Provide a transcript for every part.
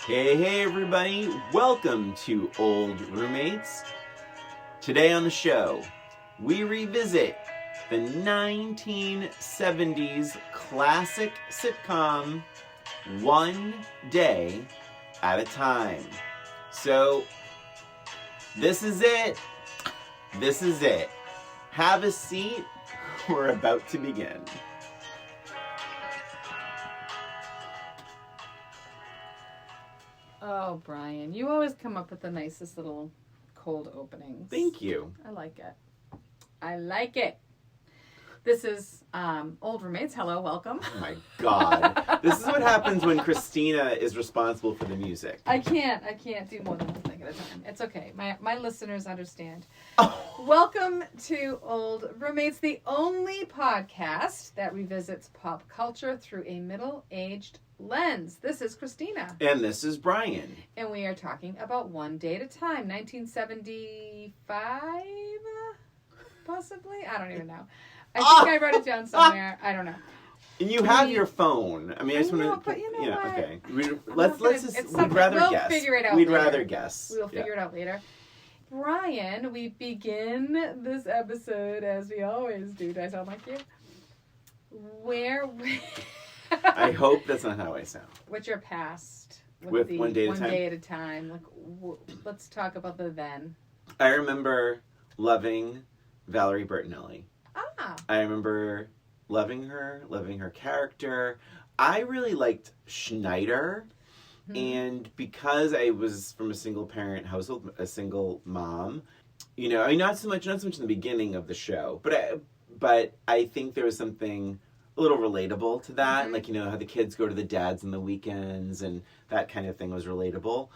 Hey everybody, welcome to Old Roommates. Today on the show, we revisit the 1970s classic sitcom, One Day at a Time. So, this is it. Have a seat, we're about to begin. Oh, Brian, you always come up with the nicest little cold openings. Thank you. I like it. This is Old Roommates. Hello, welcome. Oh my God. This is what happens when Christina is responsible for the music. I can't do more than one thing at a time. It's okay. My listeners understand. Oh. Welcome to Old Roommates, the only podcast that revisits pop culture through a middle-aged lens. This is Christina. And this is Brian. And we are talking about One Day at a Time, 1975, possibly? I don't even know. I think I wrote it down somewhere. I don't know. And you have your phone. I mean, I just want to. But you know what? Okay. Let's just. We'd rather guess. We'll figure it out. We'd later. rather guess. We'll figure it out later. Brian, we begin this episode as we always do. Do I sound like you? I hope that's not how I sound. What's your past with the One Day at a Time? One Day at a Time. Like, let's talk about the then. I remember loving Valerie Bertinelli. I remember loving her character. I really liked Schneider. Mm-hmm. And because I was from a single parent household, a single mom, you know, I mean, not so much in the beginning of the show, but I think there was something a little relatable to that. Mm-hmm. Like, you know, how the kids go to the dads on the weekends and that kind of thing was relatable.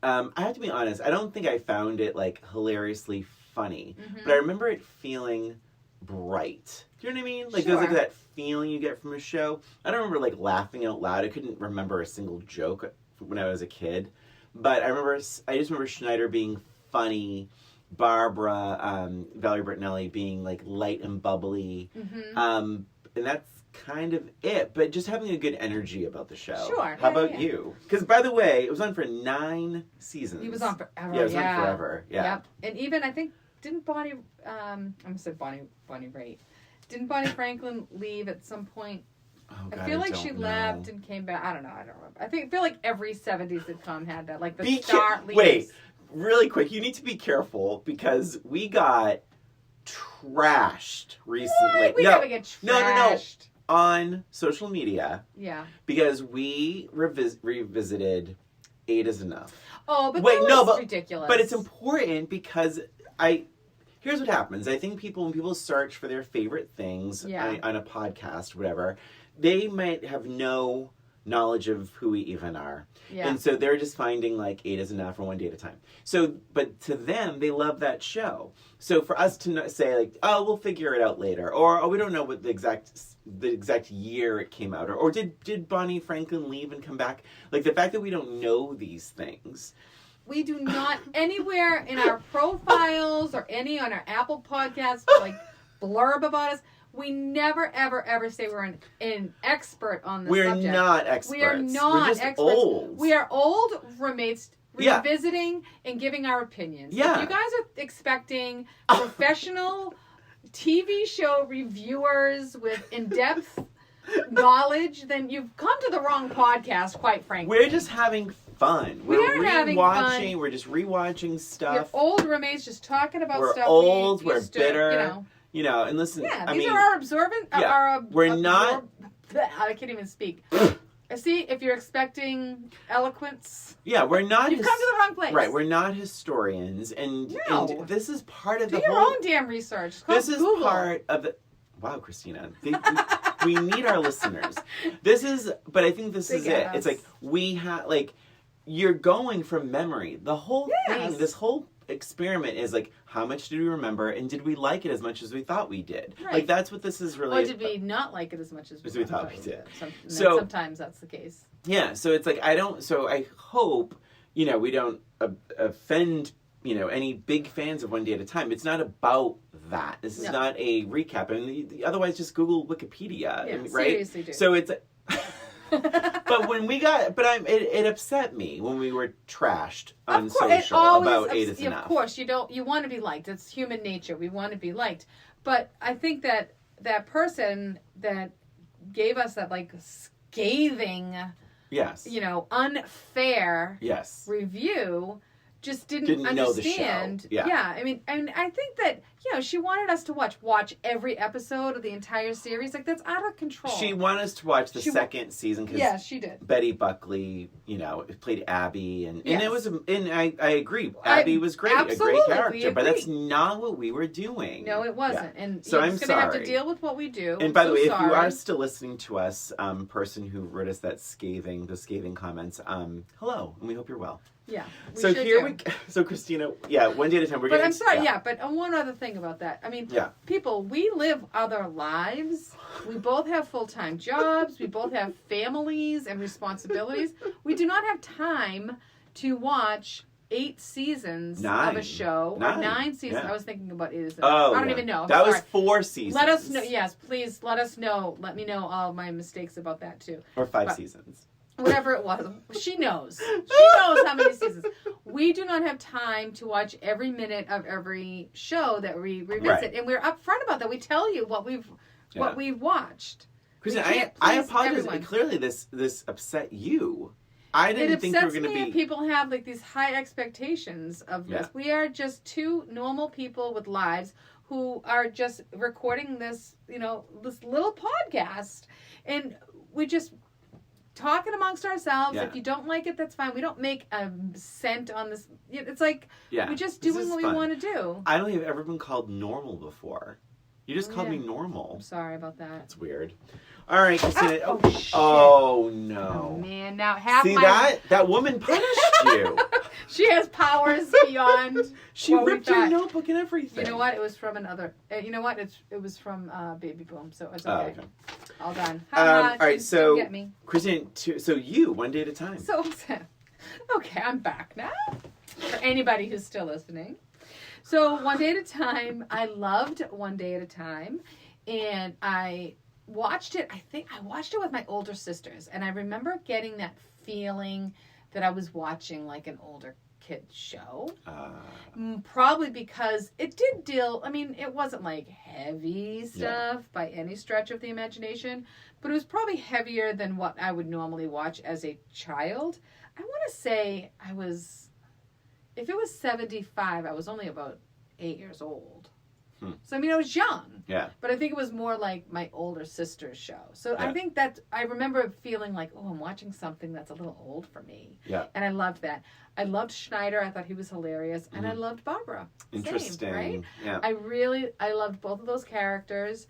I have to be honest, I don't think I found it like hilariously funny, mm-hmm. but I remember it feeling bright. Do you know what I mean? Like, sure. There's like that feeling you get from a show. I don't remember like laughing out loud. I couldn't remember a single joke when I was a kid, but I just remember Schneider being funny, Barbara, Valerie Bertinelli being like light and bubbly, mm-hmm. And that's kind of it. But just having a good energy about the show. Sure. How about you? Because by the way, it was on for 9 seasons. He was on forever. Yeah, it was on forever. Yeah. Yep. And even I think didn't Bonnie? I almost said Bonnie Raitt. Didn't Bonnie Franklin leave at some point? Oh, God, I feel like she left and came back. I don't know. I don't remember. I feel like every 70s sitcom had that. Like the star leaves. Wait, really quick. You need to be careful because we got trashed recently. What? We never get trashed. No. On social media. Yeah. Because we revisited 8 is Enough. Oh, but that was ridiculous. But it's important because here's what happens. I think when people search for their favorite things on a podcast, whatever, they might have no knowledge of who we even are. Yeah. And so they're just finding like 8 is Enough or One Day at a Time. So, but to them, they love that show. So for us to say like, oh, we'll figure it out later, or oh, we don't know what the exact year it came out, or did Bonnie Franklin leave and come back? Like the fact that we don't know these things. We do not anywhere in our profiles or any on our Apple Podcasts like blurb about us. We never, ever, ever say we're an expert on the subject. We're not experts. We are not We're just experts. Old. We are old roommates revisiting and giving our opinions. Yeah. If you guys are expecting professional TV show reviewers with in-depth knowledge, then you've come to the wrong podcast, quite frankly. We're just having fun. We're having fun. We're just rewatching stuff. We're old roommates just talking about stuff. We're old. We're bitter. You know, and listen. Yeah, these are our observant. Yeah, we're not. I can't even speak. See, if you're expecting eloquence. Yeah, we're not. You've come to the wrong place. Right, we're not historians, and this is part of Do your own damn research. This is Google. Part of the. Wow, Christina, we need our listeners. But I think this is it. It's like we have you're going from memory. The whole thing, this whole experiment is like, how much did we remember, and did we like it as much as we thought we did? Right. Like that's what this is really. Or did we not like it as much as we thought we did? Sometimes that's the case. Yeah, so it's like I hope we don't offend any big fans of One Day at a Time. It's not about that. This is not a recap. I mean, otherwise just Google Wikipedia, right? Seriously do. So it's But when we got, it upset me when we were trashed on social about 8 is enough. Of course, you want to be liked. It's human nature. We want to be liked. But I think that person that gave us that like scathing, yes, unfair, yes, review just didn't understand. Know the show. Yeah. I mean, and I think that she wanted us to watch every episode of the entire series. Like, that's out of control. She wanted us to watch the second season because she did. Betty Buckley, played Abby, and it was, and I agree, Abby was great, a great character, but that's not what we were doing. No, it wasn't, and so you're I'm just gonna have to deal with what we do. And by the way, if you are still listening to us, person who wrote us that scathing comments, hello, and we hope you're well. Yeah. So Christina, one day at a time. But I'm sorry, but one other thing about that. I mean, people, we live other lives. We both have full-time jobs. We both have families and responsibilities. We do not have time to watch 8 seasons of a show. 9 seasons. Yeah. I was thinking about 8 seasons. I don't even know. That was 4 seasons. Let us know. Yes, please let us know. Let me know all my mistakes about that too. Or 5 seasons. Whatever it was. She knows. She knows how many seasons. We do not have time to watch every minute of every show that we revisit. Right. And we're upfront about that. We tell you what we've watched. Christina, I apologize. Everyone. Clearly this upset you. I didn't think you were going to be... It upsets me people have like these high expectations of this. We are just 2 normal people with lives who are just recording this, this little podcast. And we just... talking amongst ourselves. If you don't like it, that's fine. We don't make a cent on this. It's like we're just doing what we want to do. I don't think I've ever been called normal before. You just called me normal. I'm sorry about that. That's weird. All right, Christina. Oh no. Oh, man, now that woman punished you. She has powers beyond. She ripped your notebook and everything. You know what? It was from another. You know what? It was from Baby Boom, so it's okay. Okay. All done. All right, so get me. Christina, so you one day at a time. So okay, I'm back now. For anybody who's still listening. So One Day at a Time, I loved One Day at a Time, and I watched it. I think I watched it with my older sisters, and I remember getting that feeling that I was watching like an older kid show. Probably because it did deal, I mean, it wasn't like heavy stuff by any stretch of the imagination, but it was probably heavier than what I would normally watch as a child. I want to say if it was 75, I was only about 8 years old. So, I mean, I was young. Yeah. But I think it was more like my older sister's show. So I think that I remember feeling like, I'm watching something that's a little old for me. Yeah. And I loved that. I loved Schneider. I thought he was hilarious. And I loved Barbara. Interesting. Same, right? Yeah. I loved both of those characters.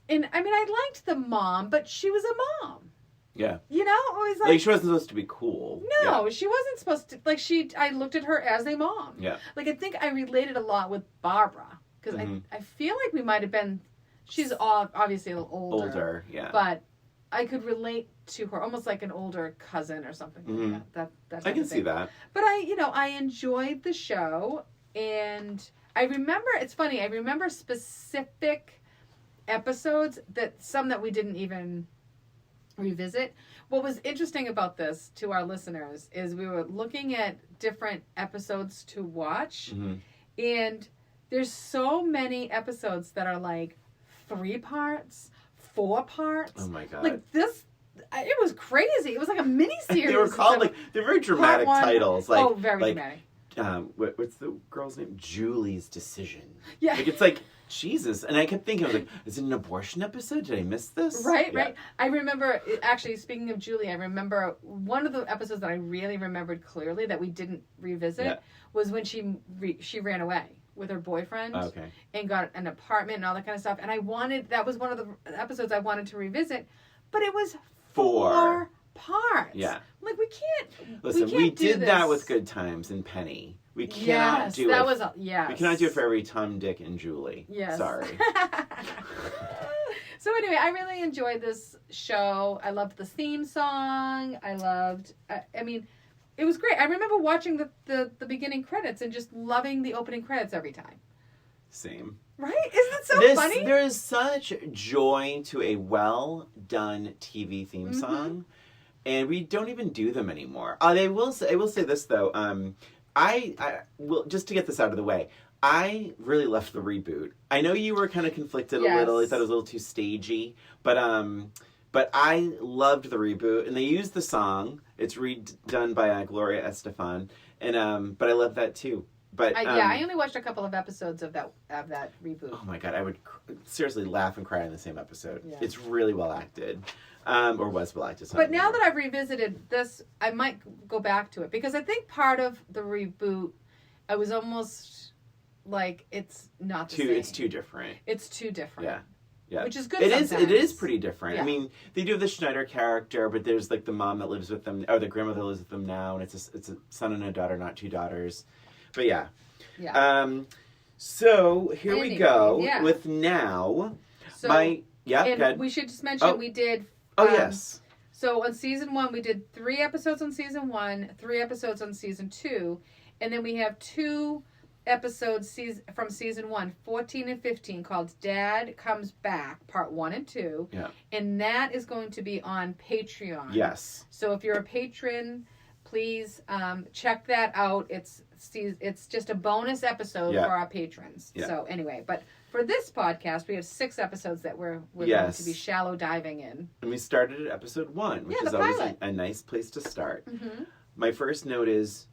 And, I mean, I liked the mom, but she was a mom. Yeah. Always like she wasn't supposed to be cool. No, she wasn't supposed to. I looked at her as a mom. Yeah. Like, I think I related a lot with Barbara. Because I feel like we might have been... She's obviously a little older. Older, yeah. But I could relate to her almost like an older cousin or something like that. I can see that. But I enjoyed the show. And I remember... It's funny. I remember specific episodes some that we didn't even revisit. What was interesting about this to our listeners is we were looking at different episodes to watch. And... there's so many episodes that are like 3 parts, 4 parts. Oh my God. Like this, it was crazy. It was like a mini series. They were called they're very dramatic titles. Like, very dramatic. What's the girl's name? Julie's Decision. Yeah. Like, it's like, Jesus. And I kept thinking, I was like, is it an abortion episode? Did I miss this? Right. I remember, actually, speaking of Julie, I remember one of the episodes that I really remembered clearly that we didn't revisit was when she ran away with her boyfriend and got an apartment and all that kind of stuff. And that was one of the episodes I wanted to revisit, but it was 4 parts. Yeah. Like, we can't. Listen, we did that with Good Times and Penny. We cannot do it. We cannot do it for every Tom, Dick, and Julie. Yes. Sorry. So anyway, I really enjoyed this show. I loved the theme song. I mean, it was great. I remember watching the beginning credits and just loving the opening credits every time. Same. Right? Isn't it so funny? There is such joy to a well-done TV theme song. and we don't even do them anymore. I will say this though. I will, just to get this out of the way, I really left the reboot. I know you were kind of conflicted a little. I thought it was a little too stagey, but I loved the reboot, and they used the song. It's redone by Gloria Estefan, and but I love that too. But I only watched a couple of episodes of that reboot. Oh my god, I would seriously laugh and cry in the same episode. Yeah. It's really well acted. Or was well acted. But now that I've revisited this, I might go back to it, because I think part of the reboot, I was almost like, it's not the same. It's too different. It's too different. Yeah. Yeah. Which is good sometimes. It is pretty different. Yeah. I mean, they do have the Schneider character, but there's like the mom that lives with them, or the grandmother lives with them now, and it's a son and a daughter, not two daughters. But yeah. Yeah. So here we go with now. So, and we should just mention we did. Yes. So on season 1, we did 3 episodes on season 1, 3 episodes on season 2, and then we have 2 episodes from season 1, 14 and 15, called Dad Comes Back, part 1 and 2. Yeah. And that is going to be on Patreon. Yes. So if you're a patron, please check that out. It's just a bonus episode for our patrons. Yeah. So anyway, but for this podcast, we have 6 episodes that we're going to be shallow diving in. And we started at episode 1, which is always a nice place to start. Mm-hmm. My first note is,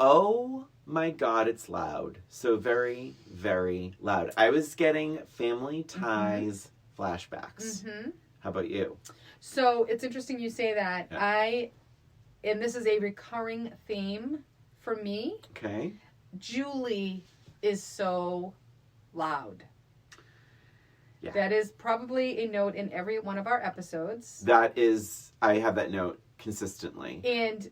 oh my God, it's loud. So very, very loud. I was getting Family Ties flashbacks. Mm-hmm. How about you? So it's interesting you say that. Yeah. And this is a recurring theme for me. Okay. Julie is so loud. Yeah. That is probably a note in every one of our episodes. I have that note consistently. And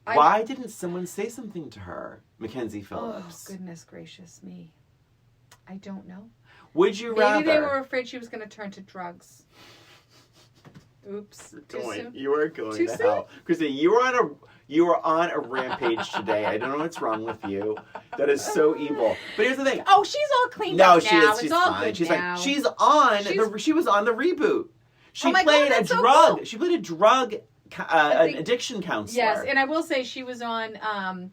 why didn't someone say something to her, Mackenzie Phillips? Oh, goodness gracious me. I don't know. Would you rather? Maybe they were afraid she was going to turn to drugs. Oops. You are going to hell. Christine, you were on a rampage today. I don't know what's wrong with you. That is so evil. But here's the thing. Oh, she's all cleaned up now. No, she's all fine. good She's now. fine. She was on the reboot. She played a drug. So cool. She played a drug addiction counselor. Yes, and I will say she was on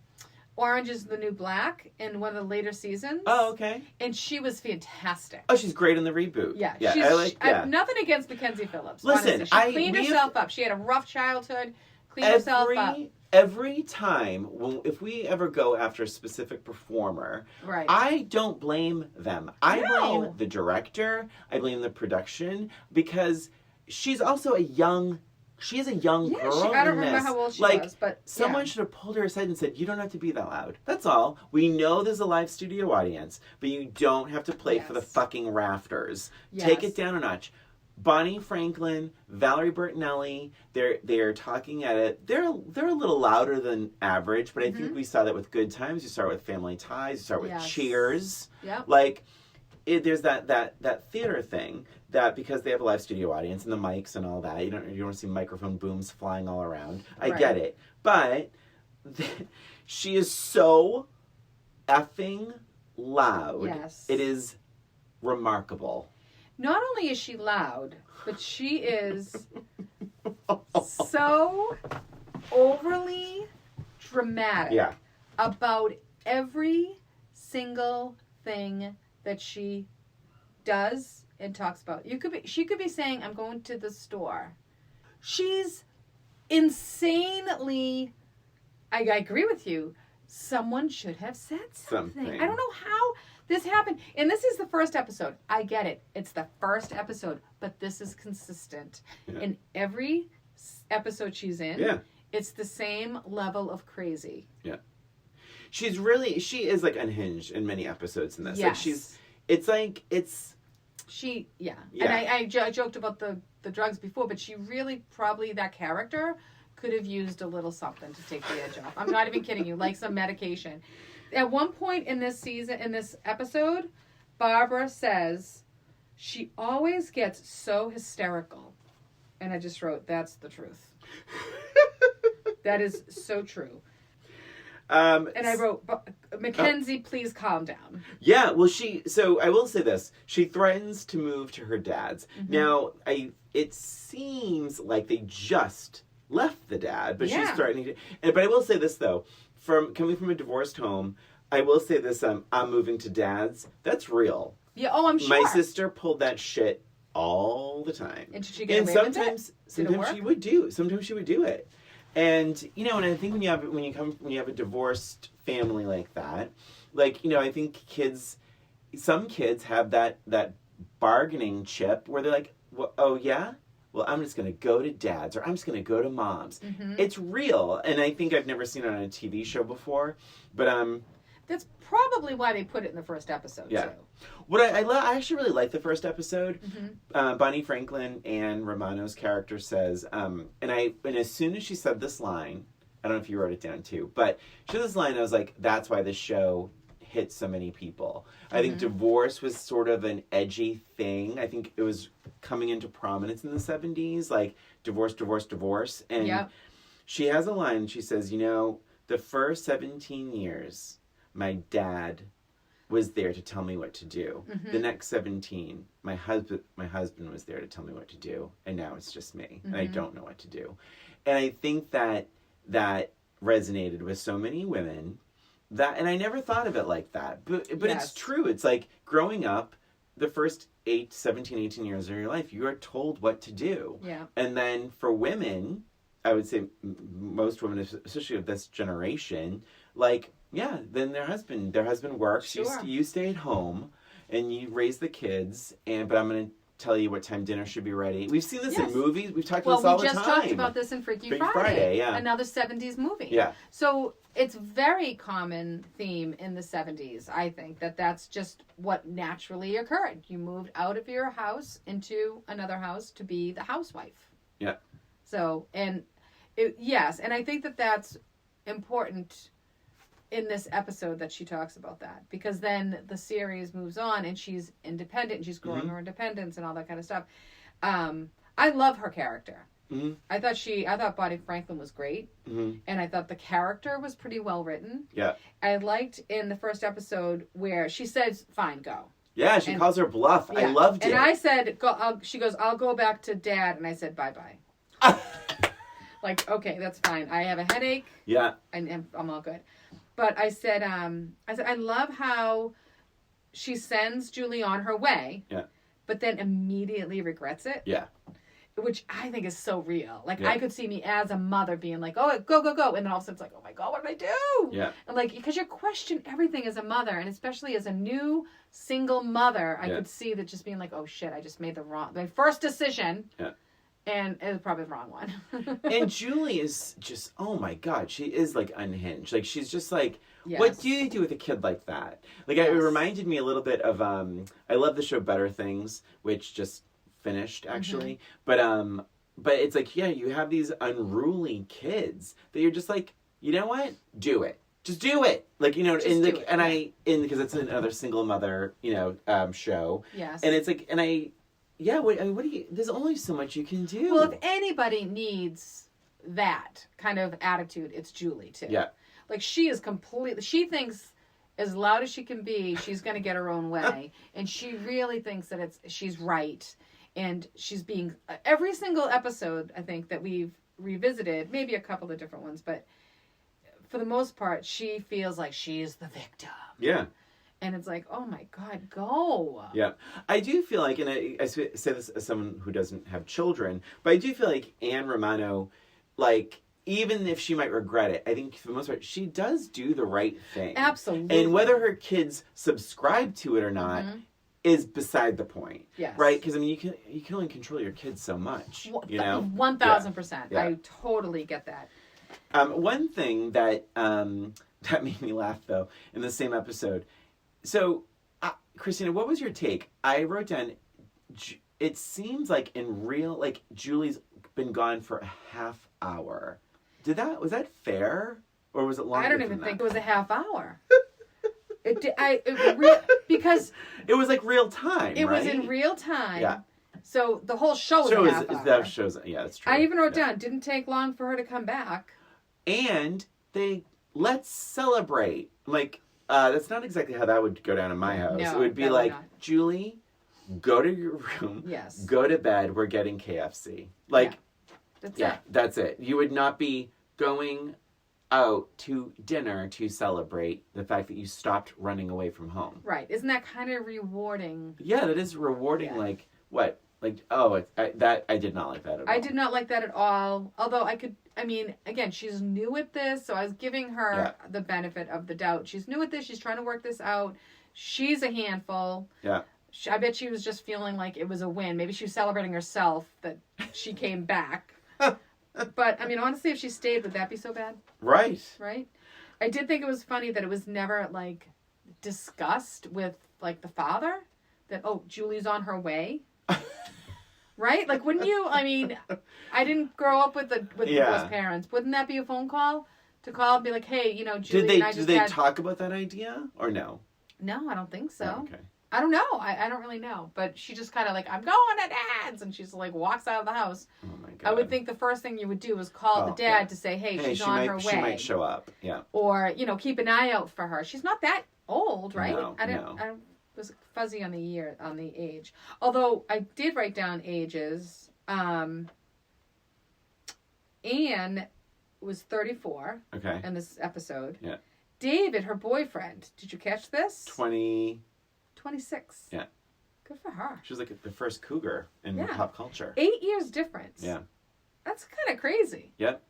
Orange is the New Black in one of the later seasons. Oh, okay. And she was fantastic. Oh, she's great in the reboot. Yeah. Nothing against Mackenzie Phillips. Listen, honestly. She cleaned herself up. She had a rough childhood. Cleaned herself up. Every time, if we ever go after a specific performer, right. I don't blame them. I blame the director. I blame the production, because she's also a young girl. I don't remember how old she was, but someone should have pulled her aside and said, "You don't have to be that loud. That's all. We know there's a live studio audience, but you don't have to play for the fucking rafters. Yes. Take it down a notch." Bonnie Franklin, Valerie Bertinelli, they're talking at it. They're a little louder than average, but I think we saw that with Good Times. You start with Family Ties. You start with Cheers. Yep. There's that theater thing that, because they have a live studio audience and the mics and all that, you don't want to see microphone booms flying all around. I get it, but she is so effing loud. Yes. It is remarkable. Not only is she loud, but she is so overly dramatic about every single thing that she does and talks about. She could be saying, "I'm going to the store." She's insanely. I agree with you. Someone should have said something. I don't know how this happened. And this is the first episode. I get it. It's the first episode. But this is consistent. Yeah. In every episode she's in, it's the same level of crazy. Yeah. She is like unhinged in many episodes in this. Yes. And I joked about the drugs before, but she really probably, that character could have used a little something to take the edge off. I'm not even kidding you, like some medication. At one point in this episode, Barbara says she always gets so hysterical. And I just wrote, that's the truth. That is so true. And I wrote, Mackenzie, please calm down. Yeah, well, so I will say this. She threatens to move to her dad's. Mm-hmm. Now, it seems like they just left the dad, but she's threatening to. But I will say this though, coming from a divorced home, I will say this: I'm moving to dad's. That's real. Yeah. Oh, I'm sure. My sister pulled that shit all the time. And did she get away with it? Sometimes she would do. Sometimes she would do it. And and I think when you have a divorced family like that, like I think some kids have that bargaining chip where they're like, well, oh yeah, well I'm just gonna go to dad's or I'm just gonna go to mom's. Mm-hmm. It's real, and I think I've never seen it on a TV show before, but that's probably why they put it in the first episode too. What I actually really like the first episode. Mm-hmm. Bonnie Franklin, Ann Romano's character says, and as soon as she said this line, I don't know if you wrote it down too, but she said this line, I was like, that's why this show hit so many people. I think divorce was sort of an edgy thing. I think it was coming into prominence in the 70s, like divorce. And she has a line, she says, the first 17 years, my dad was there to tell me what to do. Mm-hmm. The next 17, my husband was there to tell me what to do, and now it's just me, and I don't know what to do. And I think that resonated with so many women, and I never thought of it like that, but it's true. It's like growing up, the first 17, 18 years of your life, you are told what to do. Yeah. And then for women, I would say most women, especially of this generation, like, then their husband works. Sure. You stay at home and you raise the kids, but I'm going to tell you what time dinner should be ready. We've seen this in movies. We've talked about this all the time. Well, we just talked about this in Freaky Friday. Another 70s movie. Yeah. So it's very common theme in the 70s, I think, that's just what naturally occurred. You moved out of your house into another house to be the housewife. Yeah. So, and I think that's important in this episode that she talks about that, because then the series moves on and she's independent and she's growing her independence and all that kind of stuff. I love her character. Mm-hmm. I thought Bonnie Franklin was great, and I thought the character was pretty well written. Yeah, I liked in the first episode where she says, "Fine, go." Yeah, she calls her bluff. Yeah. I loved it. And I said, "Go." She goes, "I'll go back to Dad," and I said, "Bye bye." Like, okay, that's fine. I have a headache. Yeah, and I'm all good. But I said, I love how she sends Julie on her way. Yeah. But then immediately regrets it. Yeah. Which I think is so real. Like, I could see me as a mother being like, oh, go. And then all of a sudden it's like, oh my God, what did I do? Yeah. And like, because you question everything as a mother. And especially as a new single mother, I could see that just being like, oh shit, I just made my first decision. Yeah. And it was probably the wrong one. And Julie is just, oh my God, she is like unhinged. Like, she's just like, what do you do with a kid like that? Like, it reminded me a little bit of, I love the show Better Things, which just finished actually. Mm-hmm. But it's like, you have these unruly kids that you're just like, you know what? Do it. Just do it. Like, because it's another single mother, show. Yes. And it's like, what do you... There's only so much you can do. Well, if anybody needs that kind of attitude, it's Julie, too. Yeah. Like, she is completely... She thinks as loud as she can be, she's going to get her own way. And she really thinks that she's right. And she's being... Every single episode, I think, that we've revisited, maybe a couple of different ones, but for the most part, she feels like she is the victim. Yeah. And it's like, oh my God, go. Yeah. I do feel like, and I say this as someone who doesn't have children, but I do feel like Ann Romano, like, even if she might regret it, I think for the most part, she does do the right thing. Absolutely. And whether her kids subscribe to it or not is beside the point. Yes. Right? Because, you can only control your kids so much. 1,000%. Yeah. I totally get that. One thing that made me laugh, though, in the same episode... So, Christina, what was your take? I wrote down, it seems like Julie's been gone for a half hour. Was that fair? Or was it longer? I don't even think it was a half hour. Because... It was like real time, It was in real time. Yeah. So, the whole show was a half hour. That's true. I even wrote down, didn't take long for her to come back. And let's celebrate. Like... that's not exactly how that would go down in my house. No, it would be like, Julie, go to your room. Yes. Go to bed. We're getting KFC. Like, That's it. That's it. You would not be going out to dinner to celebrate the fact that you stopped running away from home. Right. Isn't that kind of rewarding? Yeah, that is rewarding. Yeah. Like, what? Like, I did not like that at all. I did not like that at all. Although again, she's new at this, so I was giving her the benefit of the doubt. She's new at this. She's trying to work this out. She's a handful. Yeah. I bet she was just feeling like it was a win. Maybe she was celebrating herself that she came back. But, honestly, if she stayed, would that be so bad? Right. Right? I did think it was funny that it was never, like, discussed with, like, the father. That, Julie's on her way. Right? Like, wouldn't you? I didn't grow up with those parents. Wouldn't that be a phone call? To call and be like, hey, Julie and I just Did they talk about that idea? Or no? No, I don't think so. Oh, okay. I don't know. I don't really know. But she just kind of like, I'm going to Dad's. And she's like, walks out of the house. Oh, my God. I would think the first thing you would do is call the dad to say, hey, she's on her way. She might show up. Yeah. Or, keep an eye out for her. She's not that old, right? No, I was fuzzy on the age. Although I did write down ages. Anne was 34 in this episode. Yeah. David, her boyfriend, did you catch this? 26. Yeah. Good for her. She was like the first cougar in pop culture. 8 years difference. Yeah. That's kind of crazy. Yep.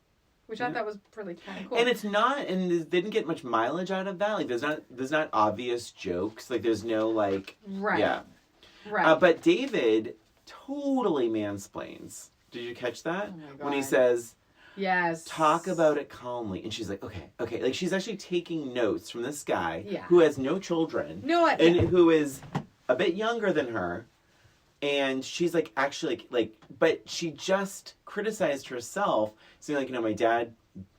Which I thought was really kind of cool. And it's not, and they didn't get much mileage out of that. Like, there's not obvious jokes. Like, there's no, like... Right. Yeah. Right. But David totally mansplains. Did you catch that? Oh my God. When he says... Yes. Talk about it calmly. And she's like, okay. Like, she's actually taking notes from this guy Yeah. who has no children. And who is a bit younger than her. And she's like, actually, like, but she just criticized herself, saying, like, my dad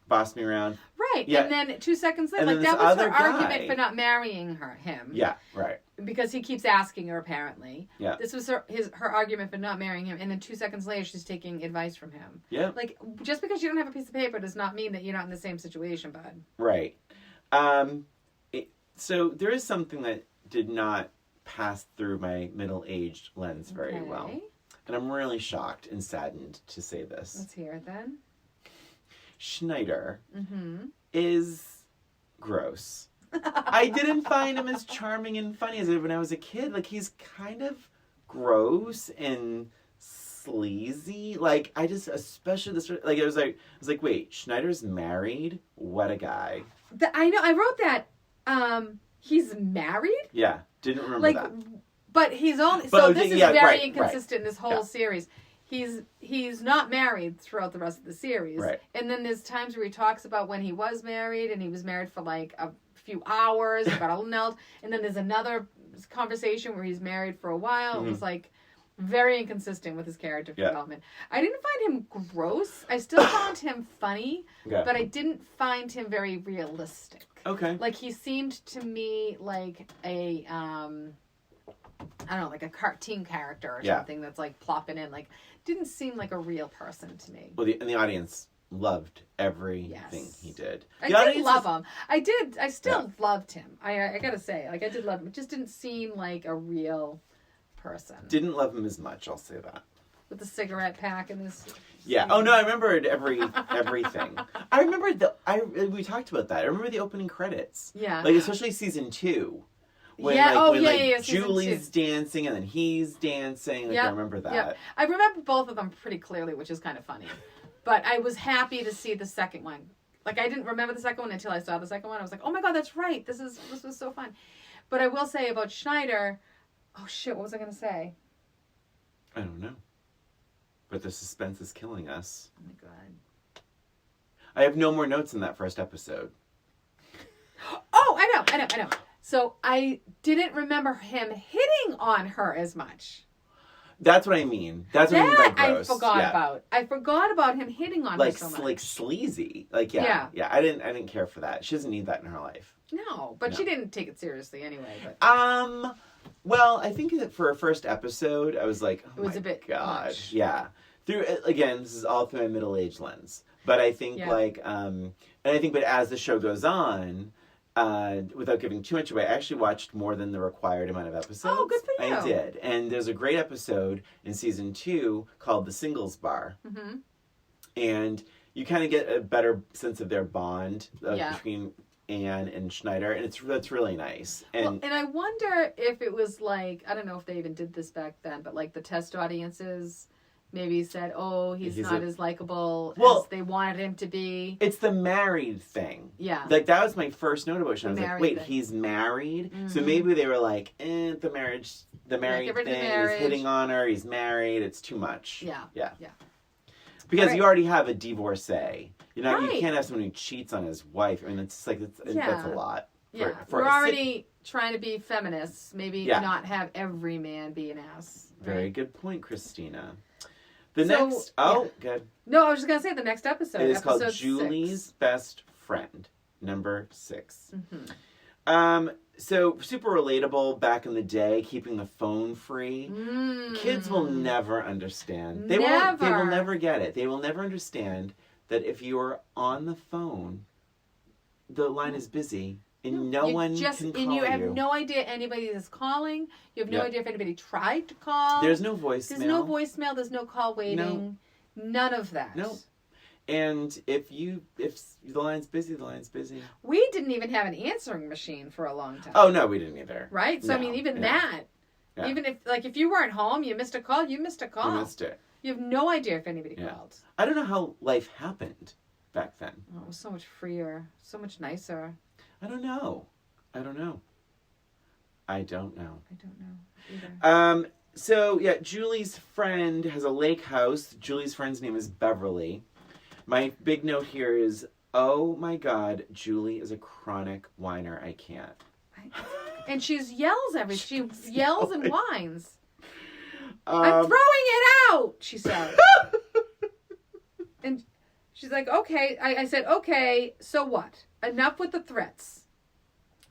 bossed me around. Right. Yeah. And then 2 seconds later, And like, then that was this her other argument guy- for not marrying him. Yeah, right. Because he keeps asking her, apparently. Yeah. This was her argument for not marrying him. And then 2 seconds later, she's taking advice from him. Yeah. Like, just because you don't have a piece of paper does not mean that you're not in the same situation, bud. Right. So there is something that did not pass through my middle-aged lens very well. And I'm really shocked and saddened to say this. Let's hear it then. Schneider is gross. I didn't find him as charming and funny as I did when I was a kid. Like, he's kind of gross and sleazy. Like, I just, especially this, like, I was like, wait, Schneider's married? What a guy. I know, I wrote that. He's married? Yeah, didn't remember that. But he's only, so this is very inconsistent in this whole Yeah. series. He's not married throughout the rest of the series. Right. And then there's times where he talks about when he was married, and he was married for like a few hours, got all knelt. And then there's another conversation where he's married for a while. It was like very inconsistent with his character development. I didn't find him gross. I still found him funny, but I didn't find him very realistic. Okay. Like, he seemed to me like a I don't know, like a cartoon character or something that's like plopping in. Like, didn't seem like a real person to me. Well, the audience loved everything he did. I did love him. I still loved him. I gotta say, like, I did love him. It just didn't seem like a real person. Didn't love him as much, I'll say that. With the cigarette pack and this. Yeah. Oh no, I remembered everything. I remembered we talked about that. I remember the opening credits. Yeah. Like, especially season 2. When, Julie's dancing and then he's dancing. Like, I remember that. Yeah. I remember both of them pretty clearly, which is kind of funny. But I was happy to see the second one. Like, I didn't remember the second one until I saw the second one. I was like, oh my God, that's right. This was so fun. But I will say about Schneider, oh shit, what was I going to say? I don't know. But the suspense is killing us. Oh my God. I have no more notes in that first episode. Oh, I know. So I didn't remember him hitting on her as much. That's what I mean. That's what I mean by gross. I forgot about. I forgot about him hitting on her so much. Like sleazy. Like, yeah. I didn't care for that. She doesn't need that in her life. No, but she didn't take it seriously anyway. But. Well, I think that for a first episode, I was like, oh, it was a bit God. Much. Yeah. Again, this is all through my middle-aged lens. But I think, but as the show goes on, without giving too much away, I actually watched more than the required amount of episodes. Oh, good for you. I did. And there's a great episode in season 2 called The Singles Bar. And you kind of get a better sense of their bond between Ann and Schneider, and that's really nice. And and I wonder if it was like, I don't know if they even did this back then, but like the test audiences maybe said, "Oh, he's not as likable as they wanted him to be." It's the married thing. Yeah, like that was my first note about it. I was like, "Wait, he's married?" Mm-hmm. So maybe they were like, the married thing. He's hitting on her. He's married. It's too much. Yeah. Because you already have a divorcee. You can't have someone who cheats on his wife. I mean, it's like that's a lot. We're already trying to be feminists. Maybe not have every man be an ass. Right? Very good point, Christina. Good. No, I was just gonna say the next episode. It is called Julie's Best Friend, number 6. Mm-hmm. So super relatable back in the day, keeping the phone free. Kids will never understand. They will never get it. They will never understand that if you are on the phone, the line is busy and no one can call you. And you have no idea anybody is calling. You have no idea if anybody tried to call. There's no voicemail. There's no call waiting. No. None of that. No. And if the line's busy, the line's busy. We didn't even have an answering machine for a long time. Oh, no, we didn't either. Right? So, I mean, even that, even if you weren't home, you missed a call, you missed a call. You missed it. You have no idea if anybody called. I don't know how life happened back then. Oh, it was so much freer, so much nicer. I don't know either. So, Julie's friend has a lake house. Julie's friend's name is Beverly. My big note here is, oh my God, Julie is a chronic whiner. I can't. And she yells she yells and whines. I'm throwing it out, she said. And she's like, okay. I said, okay, so what? Enough with the threats.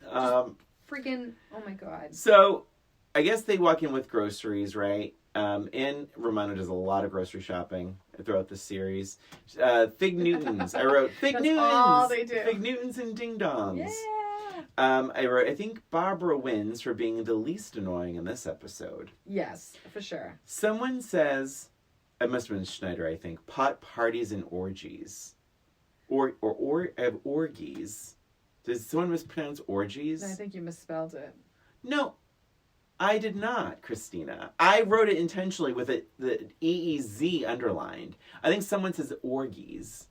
Freaking, oh my God. So, I guess they walk in with groceries, right? Ann Romano does a lot of grocery shopping throughout the series. Fig Newtons. I wrote Fig Newtons. That's all they do. Fig Newtons and Ding Dongs. Yeah. I wrote, I think Barbara wins for being the least annoying in this episode. Yes, for sure. Someone says, it must have been Schneider, I think, pot parties and orgies. Or orgies. Did someone mispronounce orgies? I think you misspelled it. No. I did not, Christina. I wrote it intentionally with the EEZ underlined. I think someone says orgies.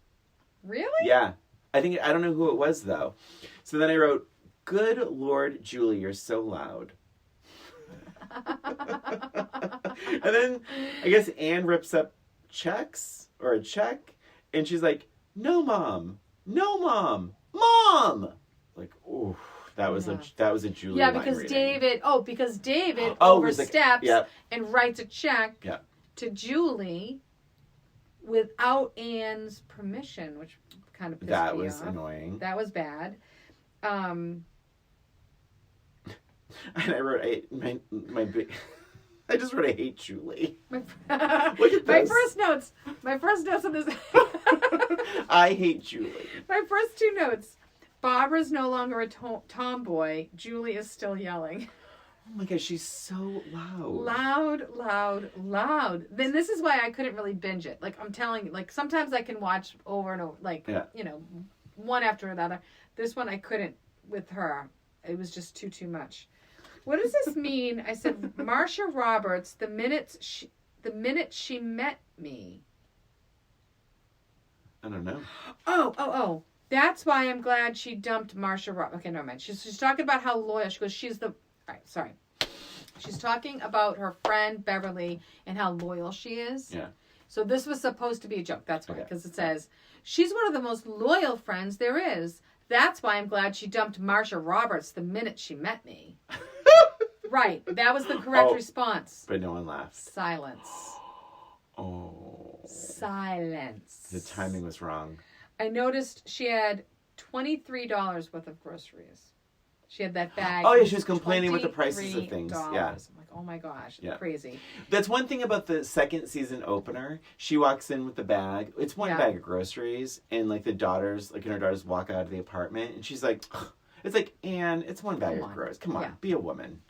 Really? Yeah. I don't know who it was, though. So then I wrote, good Lord, Julie, you're so loud. And then I guess Ann rips up checks or a check. And she's like, no, Mom. No, Mom. Mom! Like, ooh. That was a Julie. Yeah, because David oversteps and writes a check to Julie without Ann's permission, which kind of pissed me off. That was annoying. That was bad. And I wrote I just wrote I hate Julie. Look at this. My first notes on this. I hate Julie. My first 2 notes. Barbara's no longer a tomboy. Julie is still yelling. Oh my gosh, she's so loud. Loud. Then this is why I couldn't really binge it. Like, I'm telling you, like, sometimes I can watch over and over, like, one after another. This one I couldn't with her. It was just too much. What does this mean? I said, Marsha Roberts, the minute she met me. I don't know. Oh. That's why I'm glad she dumped Marsha Roberts. Okay, never mind. She's talking about how loyal. She goes, all right, sorry. She's talking about her friend Beverly and how loyal she is. Yeah. So this was supposed to be a joke. That's why. Because it says, she's one of the most loyal friends there is. That's why I'm glad she dumped Marsha Roberts the minute she met me. Right. That was the correct response. But no one laughs. Silence. Oh. Silence. The timing was wrong. I noticed she had $23 worth of groceries. She had that bag. Oh, yeah, she was complaining with the prices of things. Yeah. I'm like, oh my gosh, yeah. Crazy. That's one thing about the second season opener. She walks in with the bag. It's one bag of groceries, and like her daughters walk out of the apartment, and she's like, ugh. It's like, Ann, it's one bag of groceries. Come on, be a woman.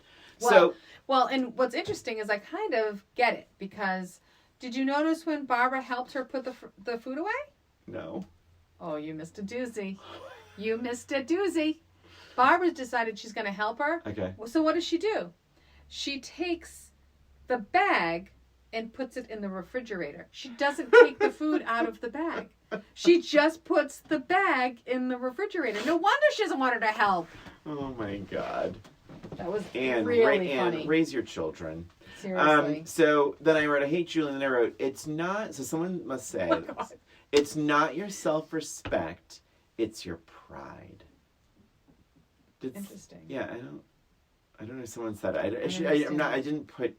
Well, and what's interesting is I kind of get it because Did you notice when Barbara helped her put the food away? No. Oh, you missed a doozy. You missed a doozy. Barbara decided she's going to help her. Okay. So what does she do? She takes the bag and puts it in the refrigerator. She doesn't take the food out of the bag. She just puts the bag in the refrigerator. No wonder she doesn't want her to help. Oh my God. That was Ann, really funny. Ann, raise your children. Seriously. So then I wrote, I hate Julie, and then I wrote, it's not, so someone must say, it's not your self-respect, it's your pride. Interesting. Yeah, I don't know if someone said it. I didn't put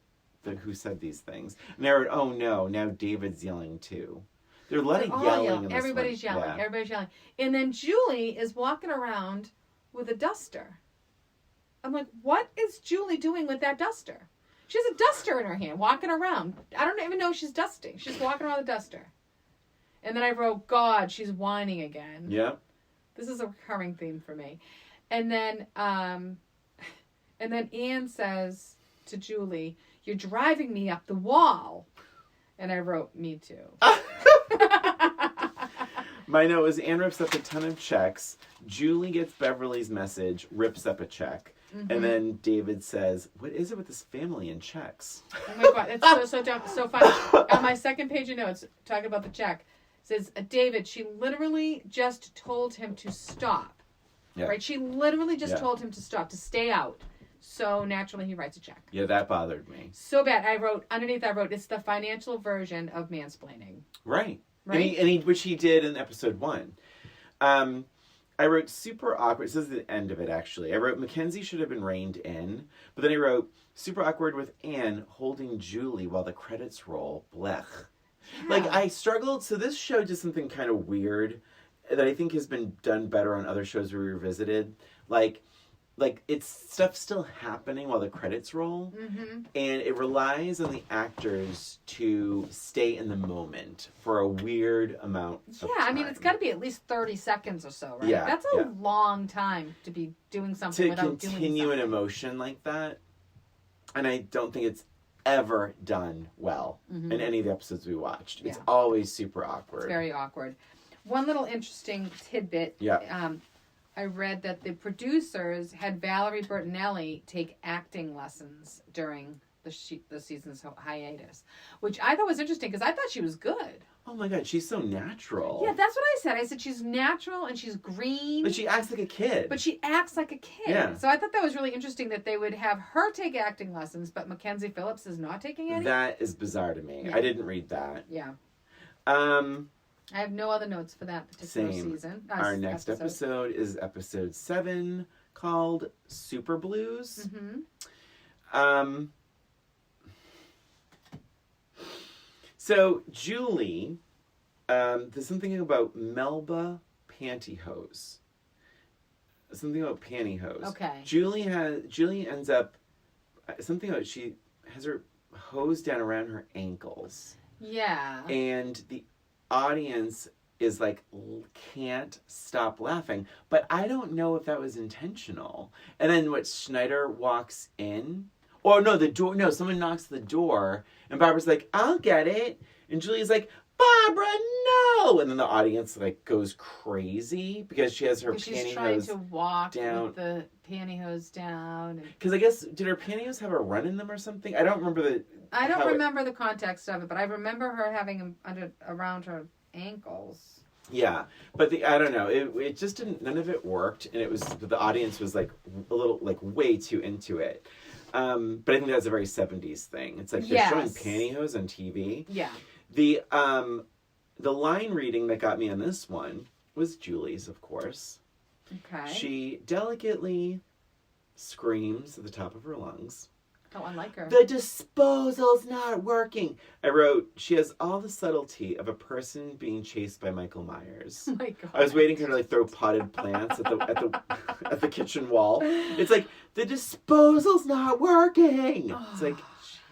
who said these things. And I wrote, oh no, now David's yelling too. There's a lot of yelling in this Everybody's one. yelling. Yeah. Everybody's yelling. And then Julie is walking around with a duster. I'm like, what is Julie doing with that duster? She has a duster in her hand, walking around. I don't even know she's dusting. She's walking around with a duster. And then I wrote, God, she's whining again. Yep. This is a recurring theme for me. And then Ann says to Julie, you're driving me up the wall. And I wrote, me too. My note was Ann rips up a ton of checks. Julie gets Beverly's message, rips up a check. Mm-hmm. And then David says, what is it with this family and checks? Oh my God, it's so funny. On my second page of notes, talking about the check, says, David, she literally just told him to stop. Yeah. Right? She literally just told him to stop, to stay out. So naturally he writes a check. Yeah, that bothered me. So bad. Underneath I wrote, it's the financial version of mansplaining. Right. Which he did in episode 1. I wrote super awkward. This is the end of it, actually. I wrote Mackenzie should have been reined in. But then I wrote super awkward with Ann holding Julie while the credits roll. Blech. Yeah. Like, I struggled. So this show did something kind of weird that I think has been done better on other shows we revisited. Like it's stuff still happening while the credits roll. Mm-hmm. And it relies on the actors to stay in the moment for a weird amount of time. I mean, it's got to be at least 30 seconds or so, right? Yeah. That's a long time to be doing something without doing something. To continue an emotion like that. And I don't think it's ever done well in any of the episodes we watched. It's always super awkward. It's very awkward. One little interesting tidbit. Yeah. I read that the producers had Valerie Bertinelli take acting lessons during the season's hiatus, which I thought was interesting because I thought she was good. Oh my God, she's so natural. Yeah, that's what I said. I said she's natural and she's green. But she acts like a kid. Yeah. So I thought that was really interesting that they would have her take acting lessons, but Mackenzie Phillips is not taking any. That is bizarre to me. Yeah. I didn't read that. Yeah. I have no other notes for that particular season. Our next episode is episode 7 called Super Blues. Mm-hmm. So Julie, there's something about Melba pantyhose. Something about pantyhose. Okay. Julie ends up something about she has her hose down around her ankles. Yeah. And the audience is like, can't stop laughing. But I don't know if that was intentional. And then Schneider walks in. Or no, someone knocks the door. And Barbara's like, I'll get it. And Julie's like, Barbara, no! And then the audience goes crazy because she has her pantyhose she's trying to walk down with the pantyhose down. Because I guess, did her pantyhose have a run in them or something? I don't remember the context of it, but I remember her having them around her ankles. Yeah, but I don't know. It just didn't. None of it worked, and the audience was a little way too into it. But I think that's a very 70s thing. It's like they're showing pantyhose on TV. Yeah. The line reading that got me on this one was Julie's, of course. Okay. She delicately screams at the top of her lungs. Oh, I like her. The disposal's not working. I wrote, she has all the subtlety of a person being chased by Michael Myers. Oh my God. I was waiting for her to throw potted plants at the kitchen wall. It's like, the disposal's not working. Oh, it's like,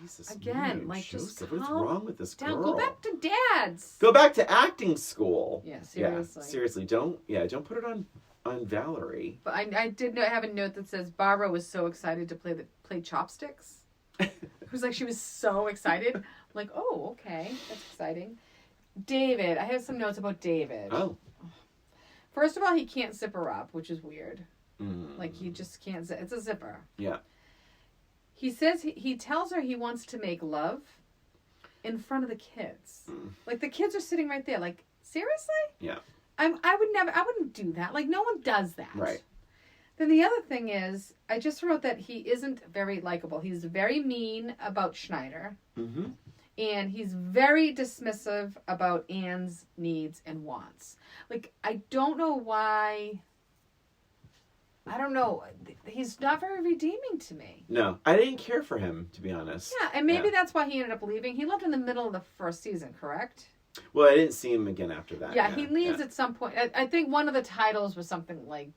Jesus. Again, Joseph, what's wrong with this girl? Go back to Dad's. Go back to acting school. Yeah, seriously. Yeah, seriously, don't put it on Valerie. But I did have a note that says Barbara was so excited to play chopsticks. was like, she was so excited. I'm like, oh, okay. That's exciting. David. I have some notes about David. Oh. First of all, he can't zip her up, which is weird. Like, he just can't zip. It's a zipper. Yeah. He says he tells her he wants to make love in front of the kids. Like, the kids are sitting right there. Like, seriously? Yeah. I wouldn't do that. Like, no one does that. Right. Then the other thing is, I just wrote that he isn't very likable. He's very mean about Schneider. Mm-hmm. And he's very dismissive about Ann's needs and wants. Like, I don't know why... I don't know. He's not very redeeming to me. No. I didn't care for him, to be honest. Yeah, and maybe that's why he ended up leaving. He left in the middle of the first season, correct? Well, I didn't see him again after that. Yeah, he leaves at some point. I think one of the titles was something like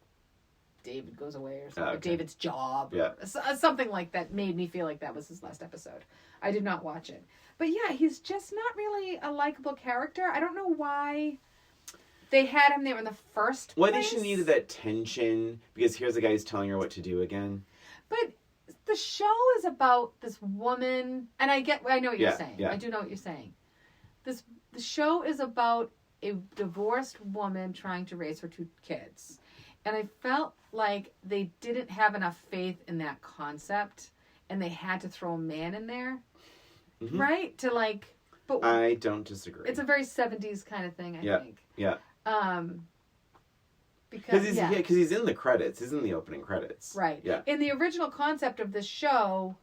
David Goes Away or something. Okay. David's Job. Yeah. Or something like that made me feel like that was his last episode. I did not watch it. But yeah, he's just not really a likable character. I don't know why... They had him there in the first place. Well, I think she needed that tension because here's the guy who's telling her what to do again. But the show is about this woman, and I know what you're saying. Yeah. I do know what you're saying. The show is about a divorced woman trying to raise her 2 kids. And I felt like they didn't have enough faith in that concept, and they had to throw a man in there, right? To like... But I don't disagree. It's a very 70s kind of thing, I think. Yeah. Because he's in the credits. He's in the opening credits. Right. Yeah. In the original concept of this show,